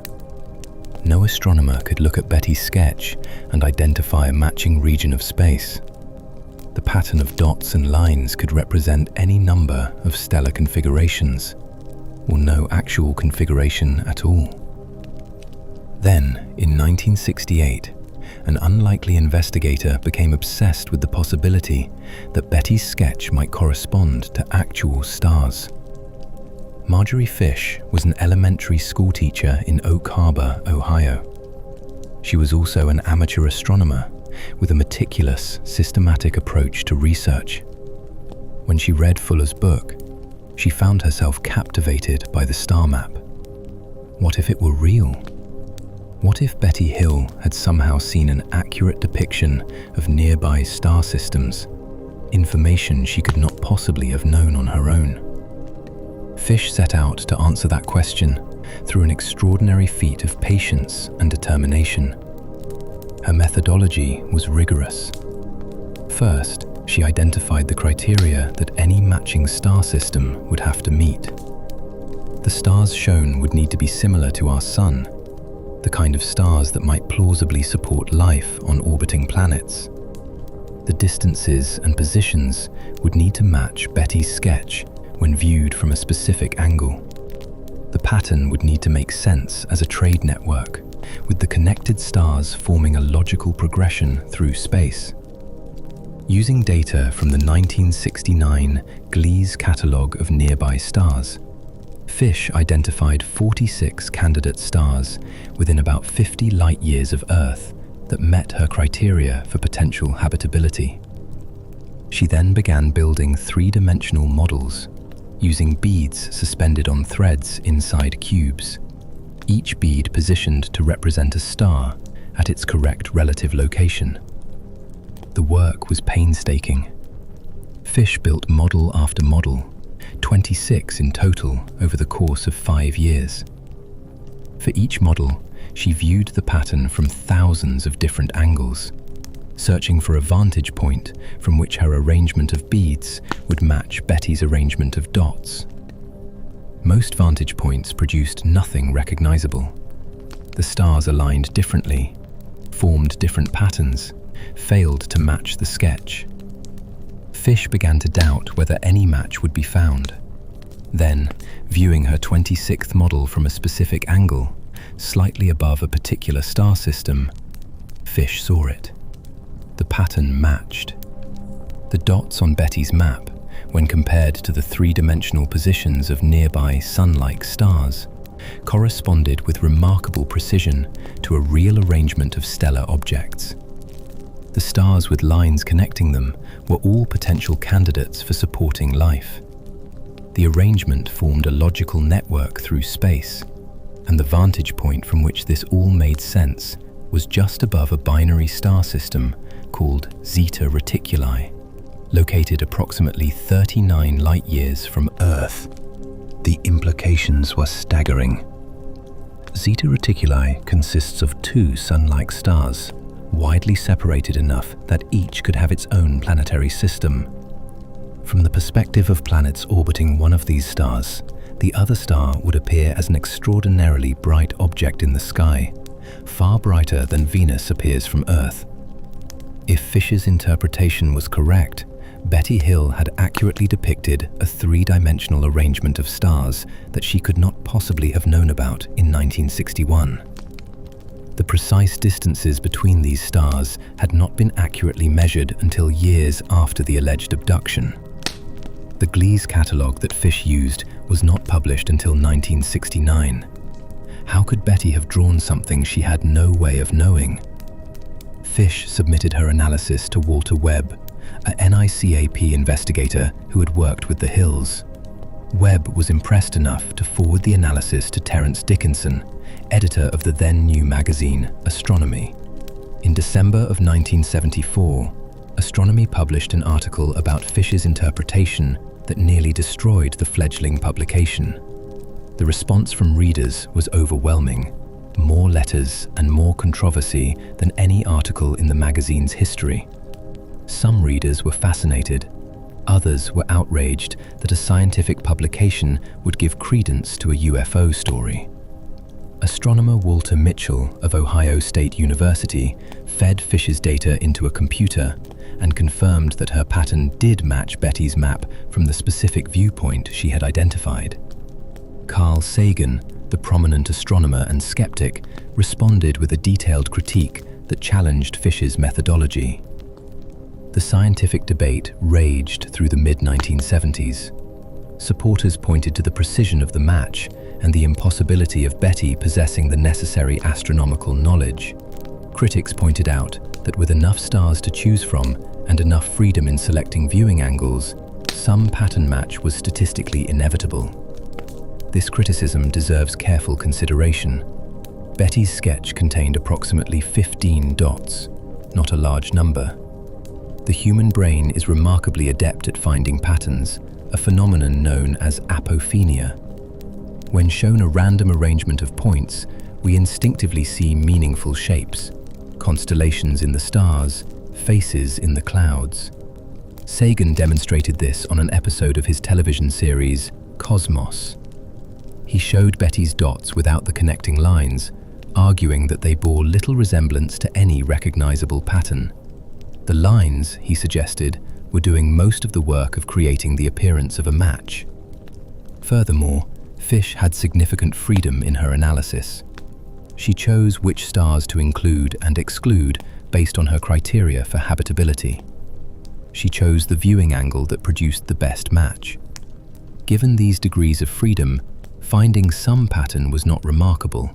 No astronomer could look at Betty's sketch and identify a matching region of space. The pattern of dots and lines could represent any number of stellar configurations, or no actual configuration at all. Then, in 1968, an unlikely investigator became obsessed with the possibility that Betty's sketch might correspond to actual stars. Marjorie Fish was an elementary school teacher in Oak Harbor, Ohio. She was also an amateur astronomer with a meticulous, systematic approach to research. When she read Fuller's book, she found herself captivated by the star map. What if it were real? What if Betty Hill had somehow seen an accurate depiction of nearby star systems, information she could not possibly have known on her own? Fish set out to answer that question through an extraordinary feat of patience and determination. Her methodology was rigorous. First, she identified the criteria that any matching star system would have to meet. The stars shown would need to be similar to our Sun, the kind of stars that might plausibly support life on orbiting planets. The distances and positions would need to match Betty's sketch when viewed from a specific angle. The pattern would need to make sense as a trade network, with the connected stars forming a logical progression through space. Using data from the 1969 Gliese catalogue of nearby stars, Fish identified 46 candidate stars within about 50 light-years of Earth that met her criteria for potential habitability. She then began building three-dimensional models, using beads suspended on threads inside cubes, each bead positioned to represent a star at its correct relative location. The work was painstaking. Fish built model after model, 26 in total over the course of 5 years. For each model, she viewed the pattern from thousands of different angles, searching for a vantage point from which her arrangement of beads would match Betty's arrangement of dots. Most vantage points produced nothing recognizable. The stars aligned differently, formed different patterns, failed to match the sketch. Fish began to doubt whether any match would be found. Then, viewing her 26th model from a specific angle, slightly above a particular star system, Fish saw it. The pattern matched. The dots on Betty's map, when compared to the three-dimensional positions of nearby sun-like stars, corresponded with remarkable precision to a real arrangement of stellar objects. The stars with lines connecting them were all potential candidates for supporting life. The arrangement formed a logical network through space, and the vantage point from which this all made sense was just above a binary star system called Zeta Reticuli, located approximately 39 light-years from Earth. The implications were staggering. Zeta Reticuli consists of two sun-like stars, widely separated enough that each could have its own planetary system. From the perspective of planets orbiting one of these stars, the other star would appear as an extraordinarily bright object in the sky, far brighter than Venus appears from Earth. If Fish's interpretation was correct, Betty Hill had accurately depicted a three-dimensional arrangement of stars that she could not possibly have known about in 1961. The precise distances between these stars had not been accurately measured until years after the alleged abduction. The Gliese catalogue that Fish used was not published until 1969. How could Betty have drawn something she had no way of knowing? Fish submitted her analysis to Walter Webb, a NICAP investigator who had worked with the Hills. Webb was impressed enough to forward the analysis to Terence Dickinson, editor of the then-new magazine Astronomy. In December of 1974, Astronomy published an article about Fish's interpretation that nearly destroyed the fledgling publication. The response from readers was overwhelming. More letters and more controversy than any article in the magazine's history. Some readers were fascinated. Others were outraged that a scientific publication would give credence to a UFO story. Astronomer Walter Mitchell of Ohio State University fed Fish's data into a computer and confirmed that her pattern did match Betty's map from the specific viewpoint she had identified. Carl Sagan, the prominent astronomer and skeptic, responded with a detailed critique that challenged Fish's methodology. The scientific debate raged through the mid-1970s. Supporters pointed to the precision of the match and the impossibility of Betty possessing the necessary astronomical knowledge. Critics pointed out that with enough stars to choose from and enough freedom in selecting viewing angles, some pattern match was statistically inevitable. This criticism deserves careful consideration. Betty's sketch contained approximately 15 dots, not a large number. The human brain is remarkably adept at finding patterns, a phenomenon known as apophenia. When shown a random arrangement of points, we instinctively see meaningful shapes, constellations in the stars, faces in the clouds. Sagan demonstrated this on an episode of his television series, Cosmos. He showed Betty's dots without the connecting lines, arguing that they bore little resemblance to any recognizable pattern. The lines, he suggested, were doing most of the work of creating the appearance of a match. Furthermore, Fish had significant freedom in her analysis. She chose which stars to include and exclude based on her criteria for habitability. She chose the viewing angle that produced the best match. Given these degrees of freedom, finding some pattern was not remarkable.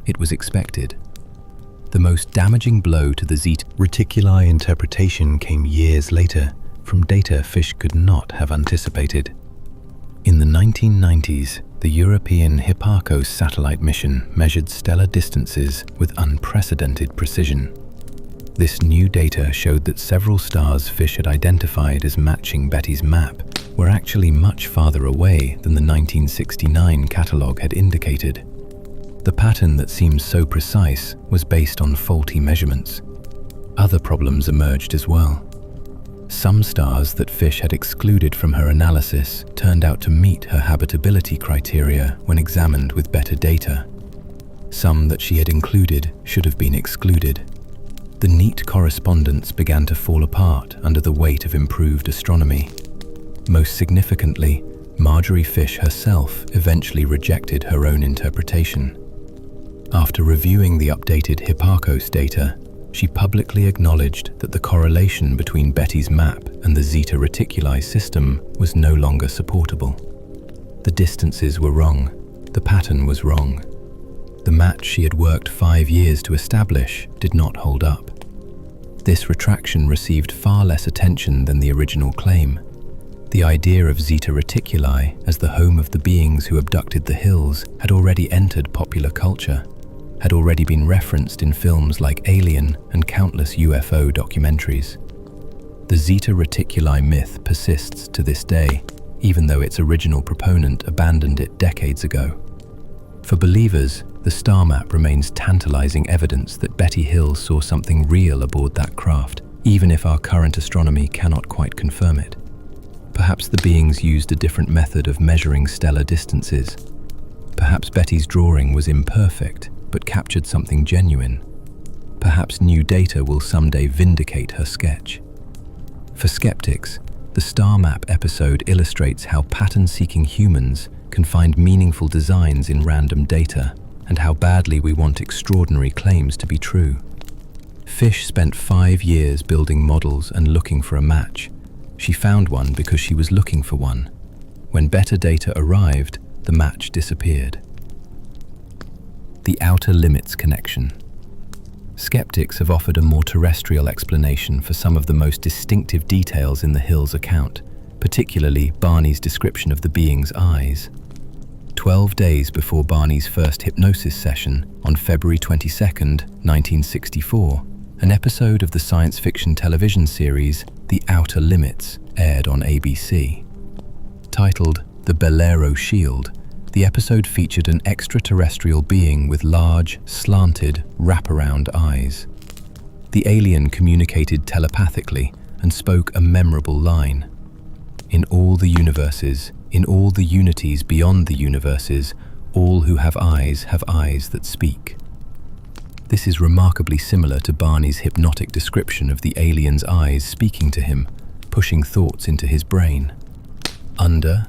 It was expected. The most damaging blow to the Zeta Reticuli interpretation came years later from data Fish could not have anticipated. In the 1990s, the European Hipparcos satellite mission measured stellar distances with unprecedented precision. This new data showed that several stars Fish had identified as matching Betty's map were actually much farther away than the 1969 catalogue had indicated. The pattern that seemed so precise was based on faulty measurements. Other problems emerged as well. Some stars that Fish had excluded from her analysis turned out to meet her habitability criteria when examined with better data. Some that she had included should have been excluded. The neat correspondence began to fall apart under the weight of improved astronomy. Most significantly, Marjorie Fish herself eventually rejected her own interpretation. After reviewing the updated Hipparcos data, she publicly acknowledged that the correlation between Betty's map and the Zeta Reticuli system was no longer supportable. The distances were wrong, the pattern was wrong. The match she had worked 5 years to establish did not hold up. This retraction received far less attention than the original claim. The idea of Zeta Reticuli as the home of the beings who abducted the Hills had already entered popular culture, had already been referenced in films like Alien and countless UFO documentaries. The Zeta Reticuli myth persists to this day, even though its original proponent abandoned it decades ago. For believers, the star map remains tantalizing evidence that Betty Hill saw something real aboard that craft, even if our current astronomy cannot quite confirm it. Perhaps the beings used a different method of measuring stellar distances. Perhaps Betty's drawing was imperfect, but captured something genuine. Perhaps new data will someday vindicate her sketch. For skeptics, the star map episode illustrates how pattern-seeking humans can find meaningful designs in random data, and how badly we want extraordinary claims to be true. Fish spent 5 years building models and looking for a match. She found one because she was looking for one. When better data arrived, the match disappeared. The outer limits connection. Skeptics have offered a more terrestrial explanation for some of the most distinctive details in the Hills account, particularly Barney's description of the being's eyes. 12 days before Barney's first hypnosis session, on February 22, 1964, an episode of the science fiction television series The Outer Limits aired on ABC. Titled The Bolero Shield, the episode featured an extraterrestrial being with large, slanted, wraparound eyes. The alien communicated telepathically and spoke a memorable line. In all the universes, in all the unities beyond the universes, all who have eyes that speak. This is remarkably similar to Barney's hypnotic description of the alien's eyes speaking to him, pushing thoughts into his brain. Under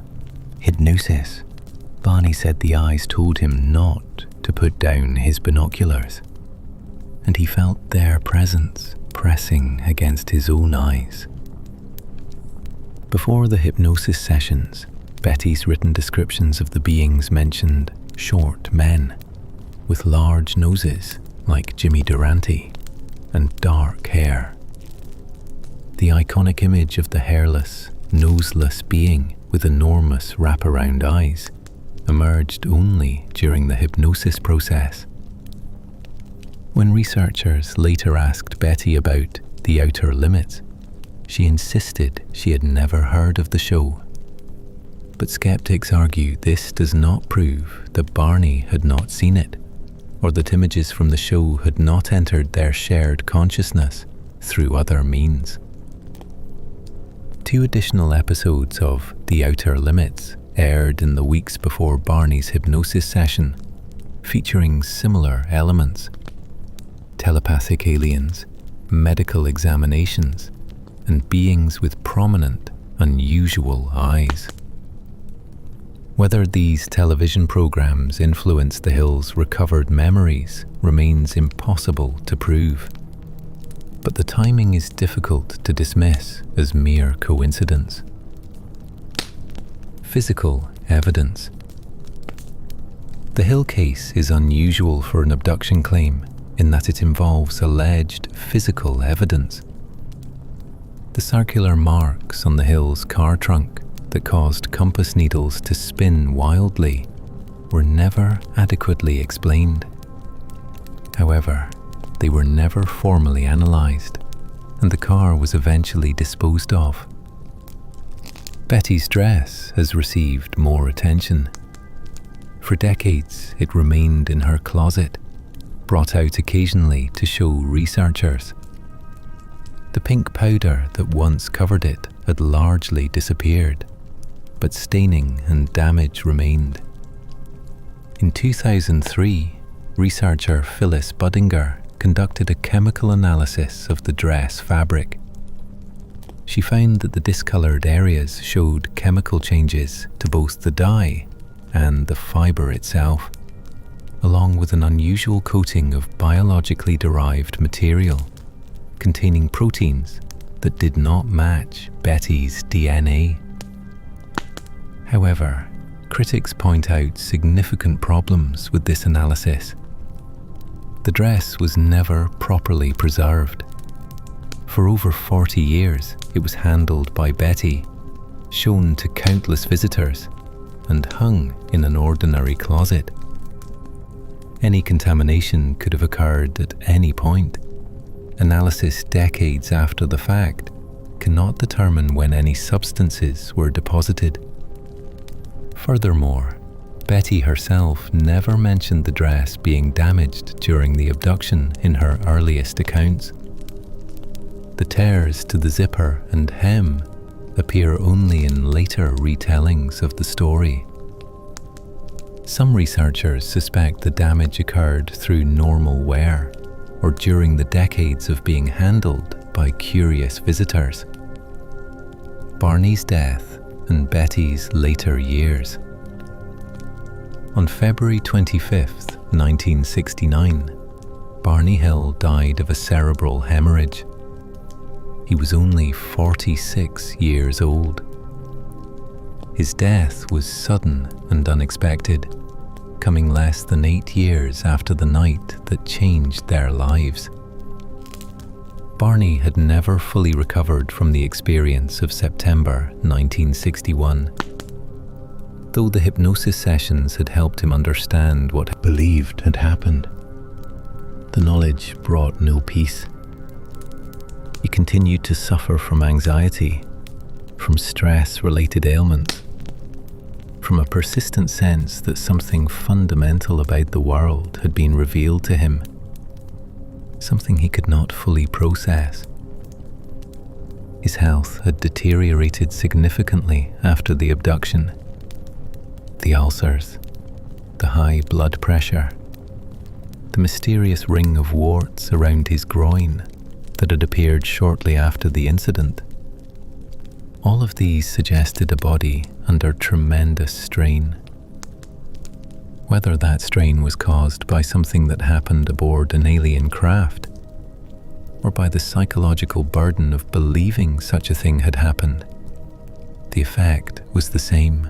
hypnosis, Barney said the eyes told him not to put down his binoculars, and he felt their presence pressing against his own eyes. Before the hypnosis sessions, Betty's written descriptions of the beings mentioned short men with large noses like Jimmy Durante and dark hair. The iconic image of the hairless, noseless being with enormous wraparound eyes emerged only during the hypnosis process. When researchers later asked Betty about The Outer Limits, she insisted she had never heard of the show. But skeptics argue this does not prove that Barney had not seen it, or that images from the show had not entered their shared consciousness through other means. 2 additional episodes of The Outer Limits aired in the weeks before Barney's hypnosis session, featuring similar elements: telepathic aliens, medical examinations, and beings with prominent, unusual eyes. Whether these television programs influenced the Hills' recovered memories remains impossible to prove, but the timing is difficult to dismiss as mere coincidence. Physical evidence. The Hill case is unusual for an abduction claim in that it involves alleged physical evidence. The circular marks on the Hill's car trunk that caused compass needles to spin wildly were never adequately explained. However, they were never formally analysed, and the car was eventually disposed of. Betty's dress has received more attention. For decades, it remained in her closet, brought out occasionally to show researchers. The pink powder that once covered it had largely disappeared, but staining and damage remained. In 2003, researcher Phyllis Budinger conducted a chemical analysis of the dress fabric. She found that the discolored areas showed chemical changes to both the dye and the fiber itself, along with an unusual coating of biologically derived material containing proteins that did not match Betty's DNA. However, critics point out significant problems with this analysis. The dress was never properly preserved. For over 40 years, it was handled by Betty, shown to countless visitors, and hung in an ordinary closet. Any contamination could have occurred at any point. Analysis decades after the fact cannot determine when any substances were deposited. Furthermore, Betty herself never mentioned the dress being damaged during the abduction in her earliest accounts. The tears to the zipper and hem appear only in later retellings of the story. Some researchers suspect the damage occurred through normal wear or during the decades of being handled by curious visitors. Barney's death and Betty's later years. On February 25, 1969, Barney Hill died of a cerebral hemorrhage. He was only 46 years old. His death was sudden and unexpected, coming less than 8 years after the night that changed their lives. Barney had never fully recovered from the experience of September 1961. Though the hypnosis sessions had helped him understand what he believed had happened, the knowledge brought no peace. He continued to suffer from anxiety, from stress-related ailments, from a persistent sense that something fundamental about the world had been revealed to him, something he could not fully process. His health had deteriorated significantly after the abduction. The ulcers, the high blood pressure, the mysterious ring of warts around his groin that had appeared shortly after the incident. All of these suggested a body under tremendous strain. Whether that strain was caused by something that happened aboard an alien craft, or by the psychological burden of believing such a thing had happened, the effect was the same.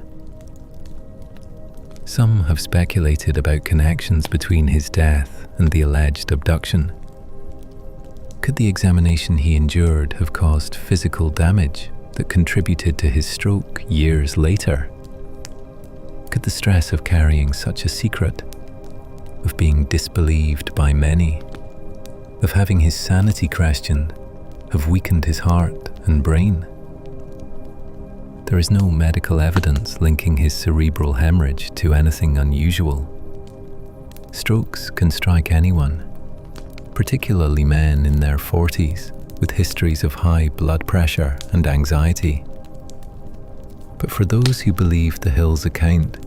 Some have speculated about connections between his death and the alleged abduction. Could the examination he endured have caused physical damage that contributed to his stroke years later? Could the stress of carrying such a secret, of being disbelieved by many, of having his sanity questioned, have weakened his heart and brain? There is no medical evidence linking his cerebral hemorrhage to anything unusual. Strokes can strike anyone, particularly men in their 40s with histories of high blood pressure and anxiety. But for those who believe the Hills' account,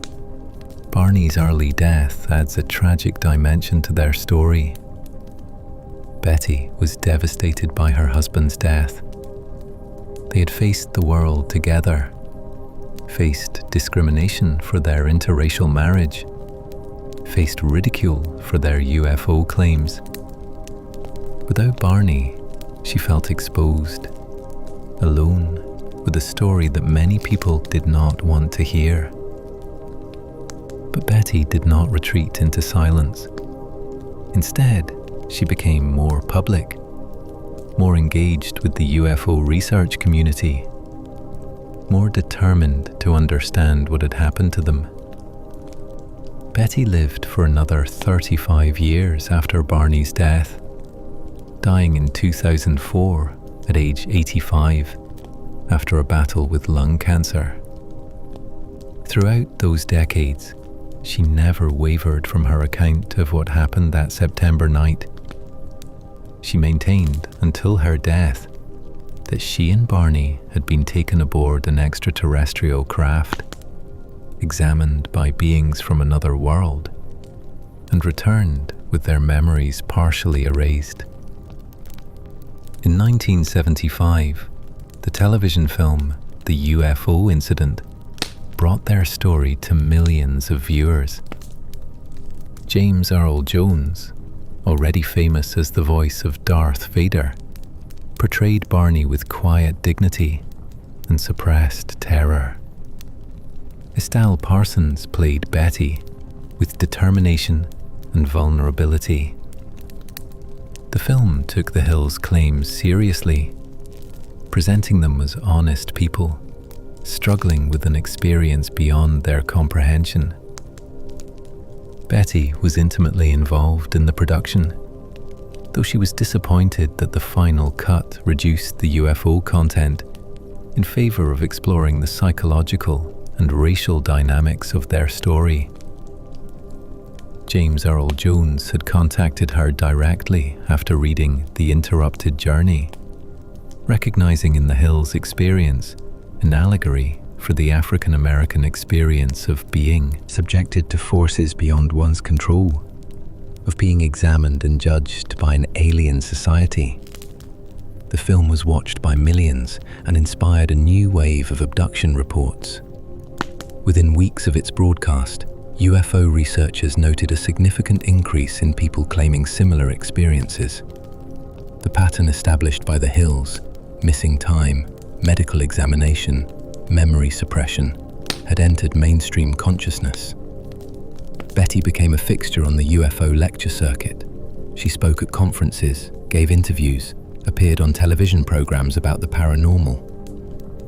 Barney's early death adds a tragic dimension to their story. Betty was devastated by her husband's death. They had faced the world together, faced discrimination for their interracial marriage, faced ridicule for their UFO claims. Without Barney, she felt exposed, alone, with a story that many people did not want to hear. But Betty did not retreat into silence. Instead, she became more public, more engaged with the UFO research community, more determined to understand what had happened to them. Betty lived for another 35 years after Barney's death, dying in 2004 at age 85 after a battle with lung cancer. Throughout those decades, she never wavered from her account of what happened that September night. She maintained until her death that she and Barney had been taken aboard an extraterrestrial craft, examined by beings from another world, and returned with their memories partially erased. In 1975, the television film The UFO Incident brought their story to millions of viewers. James Earl Jones, already famous as the voice of Darth Vader, portrayed Barney with quiet dignity and suppressed terror. Estelle Parsons played Betty with determination and vulnerability. The film took the Hills' claims seriously, presenting them as honest people struggling with an experience beyond their comprehension. Betty was intimately involved in the production, though she was disappointed that the final cut reduced the UFO content in favor of exploring the psychological and racial dynamics of their story. James Earl Jones had contacted her directly after reading The Interrupted Journey, recognizing in the Hills' experience an allegory for the African American experience of being subjected to forces beyond one's control, of being examined and judged by an alien society. The film was watched by millions and inspired a new wave of abduction reports. Within weeks of its broadcast, UFO researchers noted a significant increase in people claiming similar experiences. The pattern established by the Hills, missing time, medical examination, memory suppression, had entered mainstream consciousness. Betty became a fixture on the UFO lecture circuit. She spoke at conferences, gave interviews, appeared on television programs about the paranormal.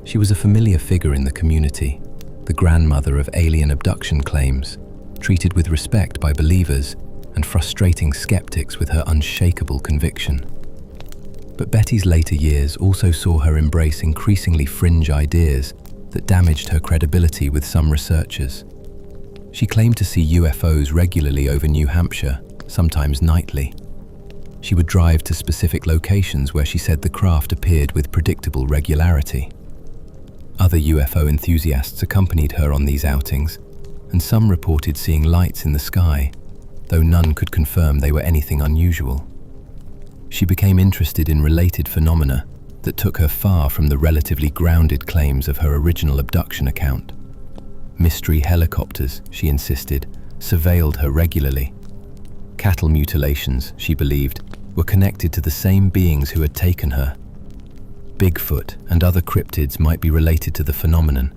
She was a familiar figure in the community, the grandmother of alien abduction claims, treated with respect by believers and frustrating skeptics with her unshakable conviction. But Betty's later years also saw her embrace increasingly fringe ideas that damaged her credibility with some researchers. She claimed to see UFOs regularly over New Hampshire, sometimes nightly. She would drive to specific locations where she said the craft appeared with predictable regularity. Other UFO enthusiasts accompanied her on these outings, and some reported seeing lights in the sky, though none could confirm they were anything unusual. She became interested in related phenomena that took her far from the relatively grounded claims of her original abduction account. Mystery helicopters, she insisted, surveilled her regularly. Cattle mutilations, she believed, were connected to the same beings who had taken her. Bigfoot and other cryptids might be related to the phenomenon.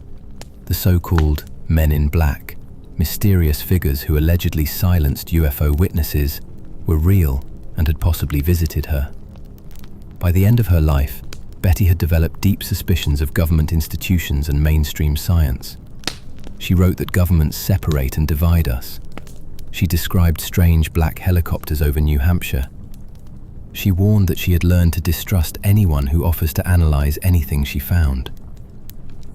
The so-called Men in Black, mysterious figures who allegedly silenced UFO witnesses, were real and had possibly visited her. By the end of her life, Betty had developed deep suspicions of government institutions and mainstream science. She wrote that governments separate and divide us. She described strange black helicopters over New Hampshire. She warned that she had learned to distrust anyone who offers to analyze anything she found.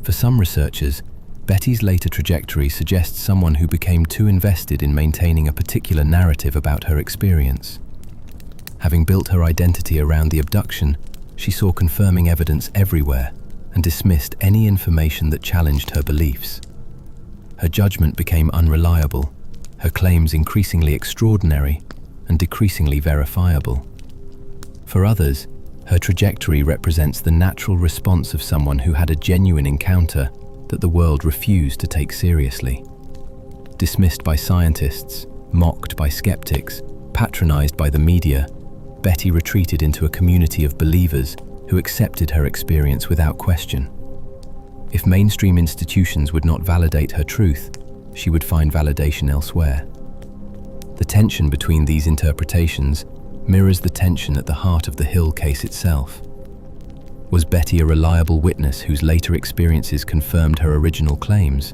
For some researchers, Betty's later trajectory suggests someone who became too invested in maintaining a particular narrative about her experience. Having built her identity around the abduction, she saw confirming evidence everywhere and dismissed any information that challenged her beliefs. Her judgment became unreliable, her claims increasingly extraordinary and decreasingly verifiable. For others, her trajectory represents the natural response of someone who had a genuine encounter that the world refused to take seriously. Dismissed by scientists, mocked by skeptics, patronized by the media, Betty retreated into a community of believers who accepted her experience without question. If mainstream institutions would not validate her truth, she would find validation elsewhere. The tension between these interpretations mirrors the tension at the heart of the Hill case itself. Was Betty a reliable witness whose later experiences confirmed her original claims?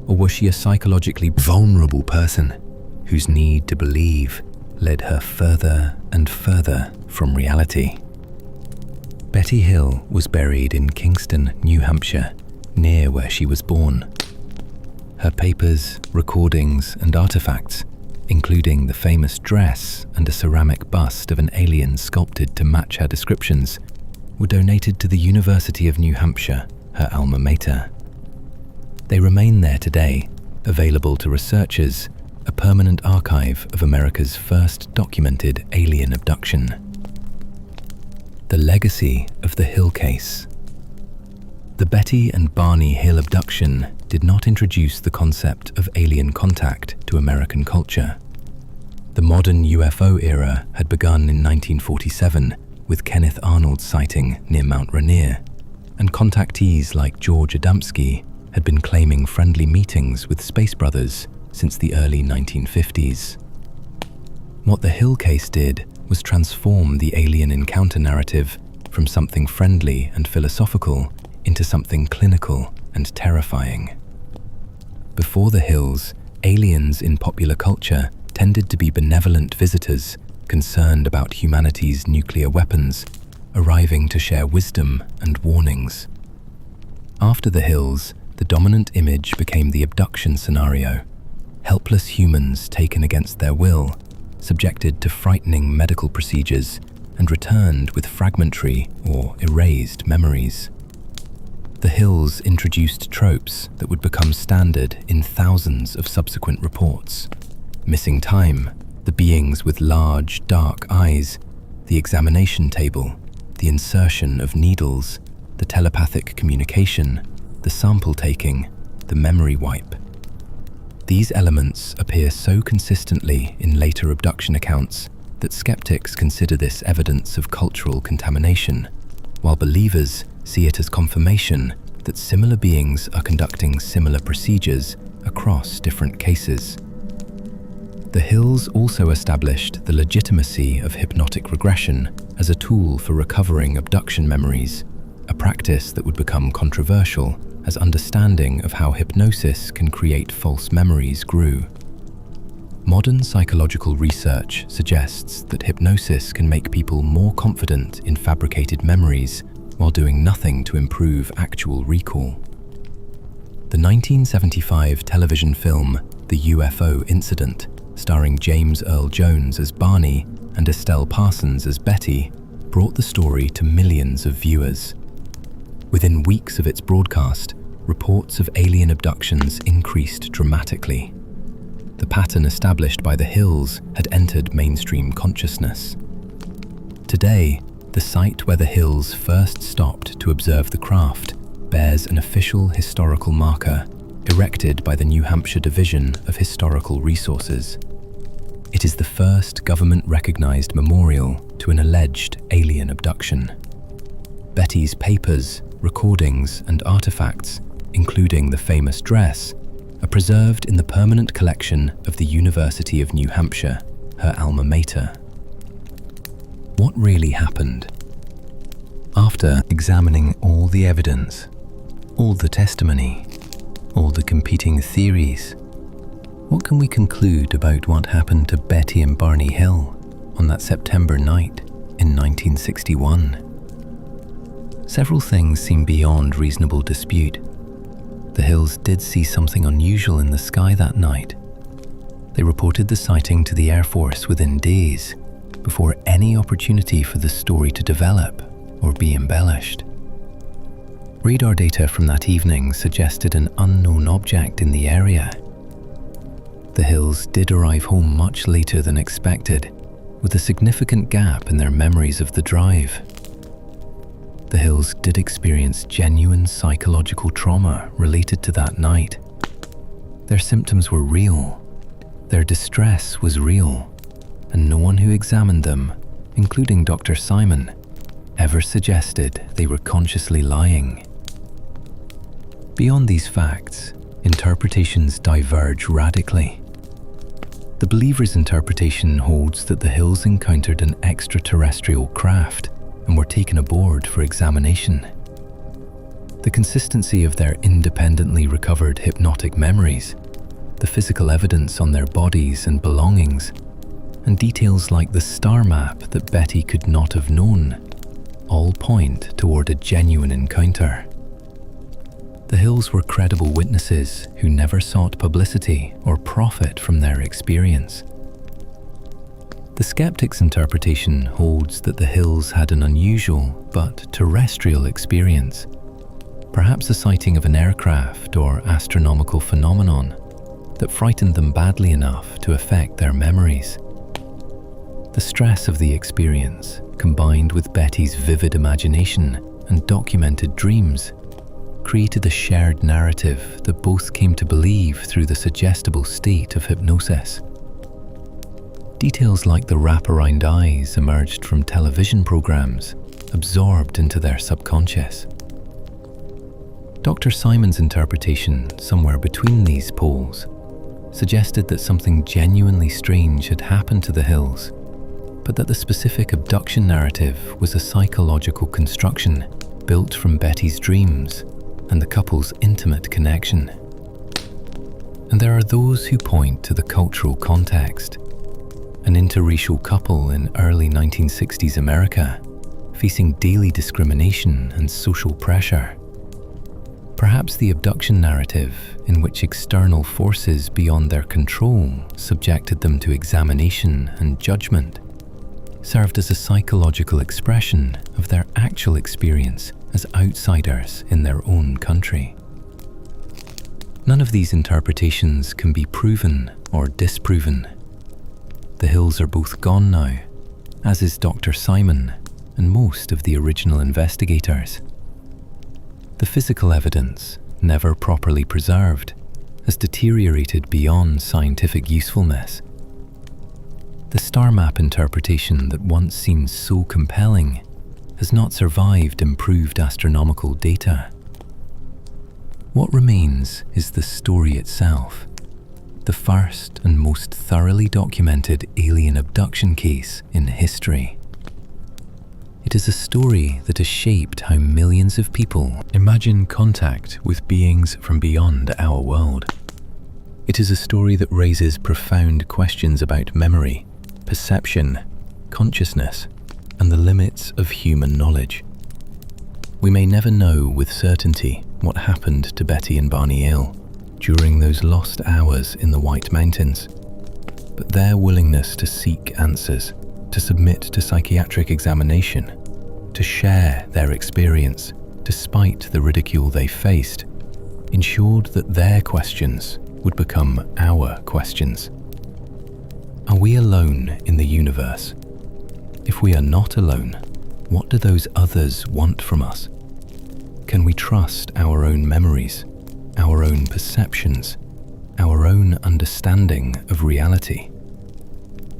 Or was she a psychologically vulnerable person whose need to believe led her further and further from reality? Betty Hill was buried in Kingston, New Hampshire, near where she was born. Her papers, recordings, and artifacts, including the famous dress and a ceramic bust of an alien sculpted to match her descriptions, were donated to the University of New Hampshire, her alma mater. They remain there today, available to researchers, a permanent archive of America's first documented alien abduction. The legacy of the Hill case. The Betty and Barney Hill abduction did not introduce the concept of alien contact to American culture. The modern UFO era had begun in 1947 with Kenneth Arnold's sighting near Mount Rainier, and contactees like George Adamski had been claiming friendly meetings with Space Brothers since the early 1950s. What the Hill case did was transform the alien encounter narrative from something friendly and philosophical into something clinical and terrifying. Before the Hills, aliens in popular culture tended to be benevolent visitors concerned about humanity's nuclear weapons, arriving to share wisdom and warnings. After the Hills, the dominant image became the abduction scenario: helpless humans taken against their will, subjected to frightening medical procedures, and returned with fragmentary or erased memories. The Hills introduced tropes that would become standard in thousands of subsequent reports: missing time, the beings with large, dark eyes, the examination table, the insertion of needles, the telepathic communication, the sample taking, the memory wipe. These elements appear so consistently in later abduction accounts that skeptics consider this evidence of cultural contamination, while believers see it as confirmation that similar beings are conducting similar procedures across different cases. The Hills also established the legitimacy of hypnotic regression as a tool for recovering abduction memories, a practice that would become controversial as understanding of how hypnosis can create false memories grew. Modern psychological research suggests that hypnosis can make people more confident in fabricated memories while doing nothing to improve actual recall. The 1975 television film The UFO Incident, starring James Earl Jones as Barney and Estelle Parsons as Betty, brought the story to millions of viewers. Within weeks of its broadcast, reports of alien abductions increased dramatically. The pattern established by the Hills had entered mainstream consciousness. Today, the site where the Hills first stopped to observe the craft bears an official historical marker erected by the New Hampshire Division of Historical Resources. It is the first government-recognized memorial to an alleged alien abduction. Betty's papers, recordings, and artifacts, including the famous dress, are preserved in the permanent collection of the University of New Hampshire, her alma mater. What really happened? After examining all the evidence, all the testimony, all the competing theories, what can we conclude about what happened to Betty and Barney Hill on that September night in 1961? Several things seem beyond reasonable dispute. The Hills did see something unusual in the sky that night. They reported the sighting to the Air Force within days, before any opportunity for the story to develop or be embellished. Radar data from that evening suggested an unknown object in the area. The Hills did arrive home much later than expected, with a significant gap in their memories of the drive. The Hills did experience genuine psychological trauma related to that night. Their symptoms were real, their distress was real, and no one who examined them, including Dr. Simon, ever suggested they were consciously lying. Beyond these facts, interpretations diverge radically. The believer's interpretation holds that the Hills encountered an extraterrestrial craft and were taken aboard for examination. The consistency of their independently recovered hypnotic memories, the physical evidence on their bodies and belongings, and details like the star map that Betty could not have known, all point toward a genuine encounter. The Hills were credible witnesses who never sought publicity or profit from their experience. The skeptic's interpretation holds that the Hills had an unusual but terrestrial experience, perhaps a sighting of an aircraft or astronomical phenomenon that frightened them badly enough to affect their memories. The stress of the experience, combined with Betty's vivid imagination and documented dreams, created a shared narrative that both came to believe through the suggestible state of hypnosis. Details like the wraparound eyes emerged from television programs, absorbed into their subconscious. Dr. Simon's interpretation, somewhere between these poles, suggested that something genuinely strange had happened to the Hills, but that the specific abduction narrative was a psychological construction built from Betty's dreams and the couple's intimate connection. And there are those who point to the cultural context. An interracial couple in early 1960s America, facing daily discrimination and social pressure. Perhaps the abduction narrative, in which external forces beyond their control subjected them to examination and judgment, served as a psychological expression of their actual experience as outsiders in their own country. None of these interpretations can be proven or disproven. The Hills are both gone now, as is Dr. Simon and most of the original investigators. The physical evidence, never properly preserved, has deteriorated beyond scientific usefulness. The star map interpretation that once seemed so compelling has not survived improved astronomical data. What remains is the story itself, the first and most thoroughly documented alien abduction case in history. It is a story that has shaped how millions of people imagine contact with beings from beyond our world. It is a story that raises profound questions about memory, perception, consciousness, and the limits of human knowledge. We may never know with certainty what happened to Betty and Barney Hill during those lost hours in the White Mountains, but their willingness to seek answers, to submit to psychiatric examination, to share their experience despite the ridicule they faced, ensured that their questions would become our questions. Are we alone in the universe? If we are not alone, what do those others want from us? Can we trust our own memories, our own perceptions, our own understanding of reality?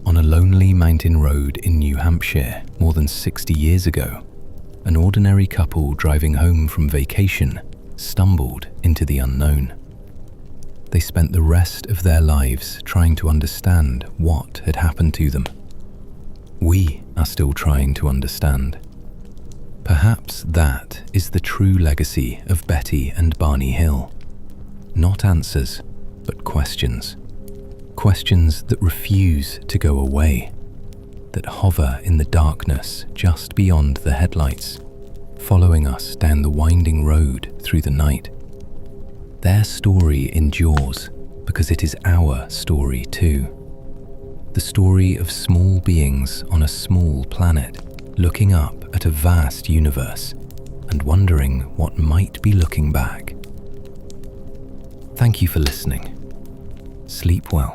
On a lonely mountain road in New Hampshire more than 60 years ago, an ordinary couple driving home from vacation stumbled into the unknown. They spent the rest of their lives trying to understand what had happened to them. We are still trying to understand. Perhaps that is the true legacy of Betty and Barney Hill. Not answers, but questions. Questions that refuse to go away, that hover in the darkness just beyond the headlights, following us down the winding road through the night. Their story endures because it is our story too. The story of small beings on a small planet, looking up at a vast universe and wondering what might be looking back. Thank you for listening. Sleep well.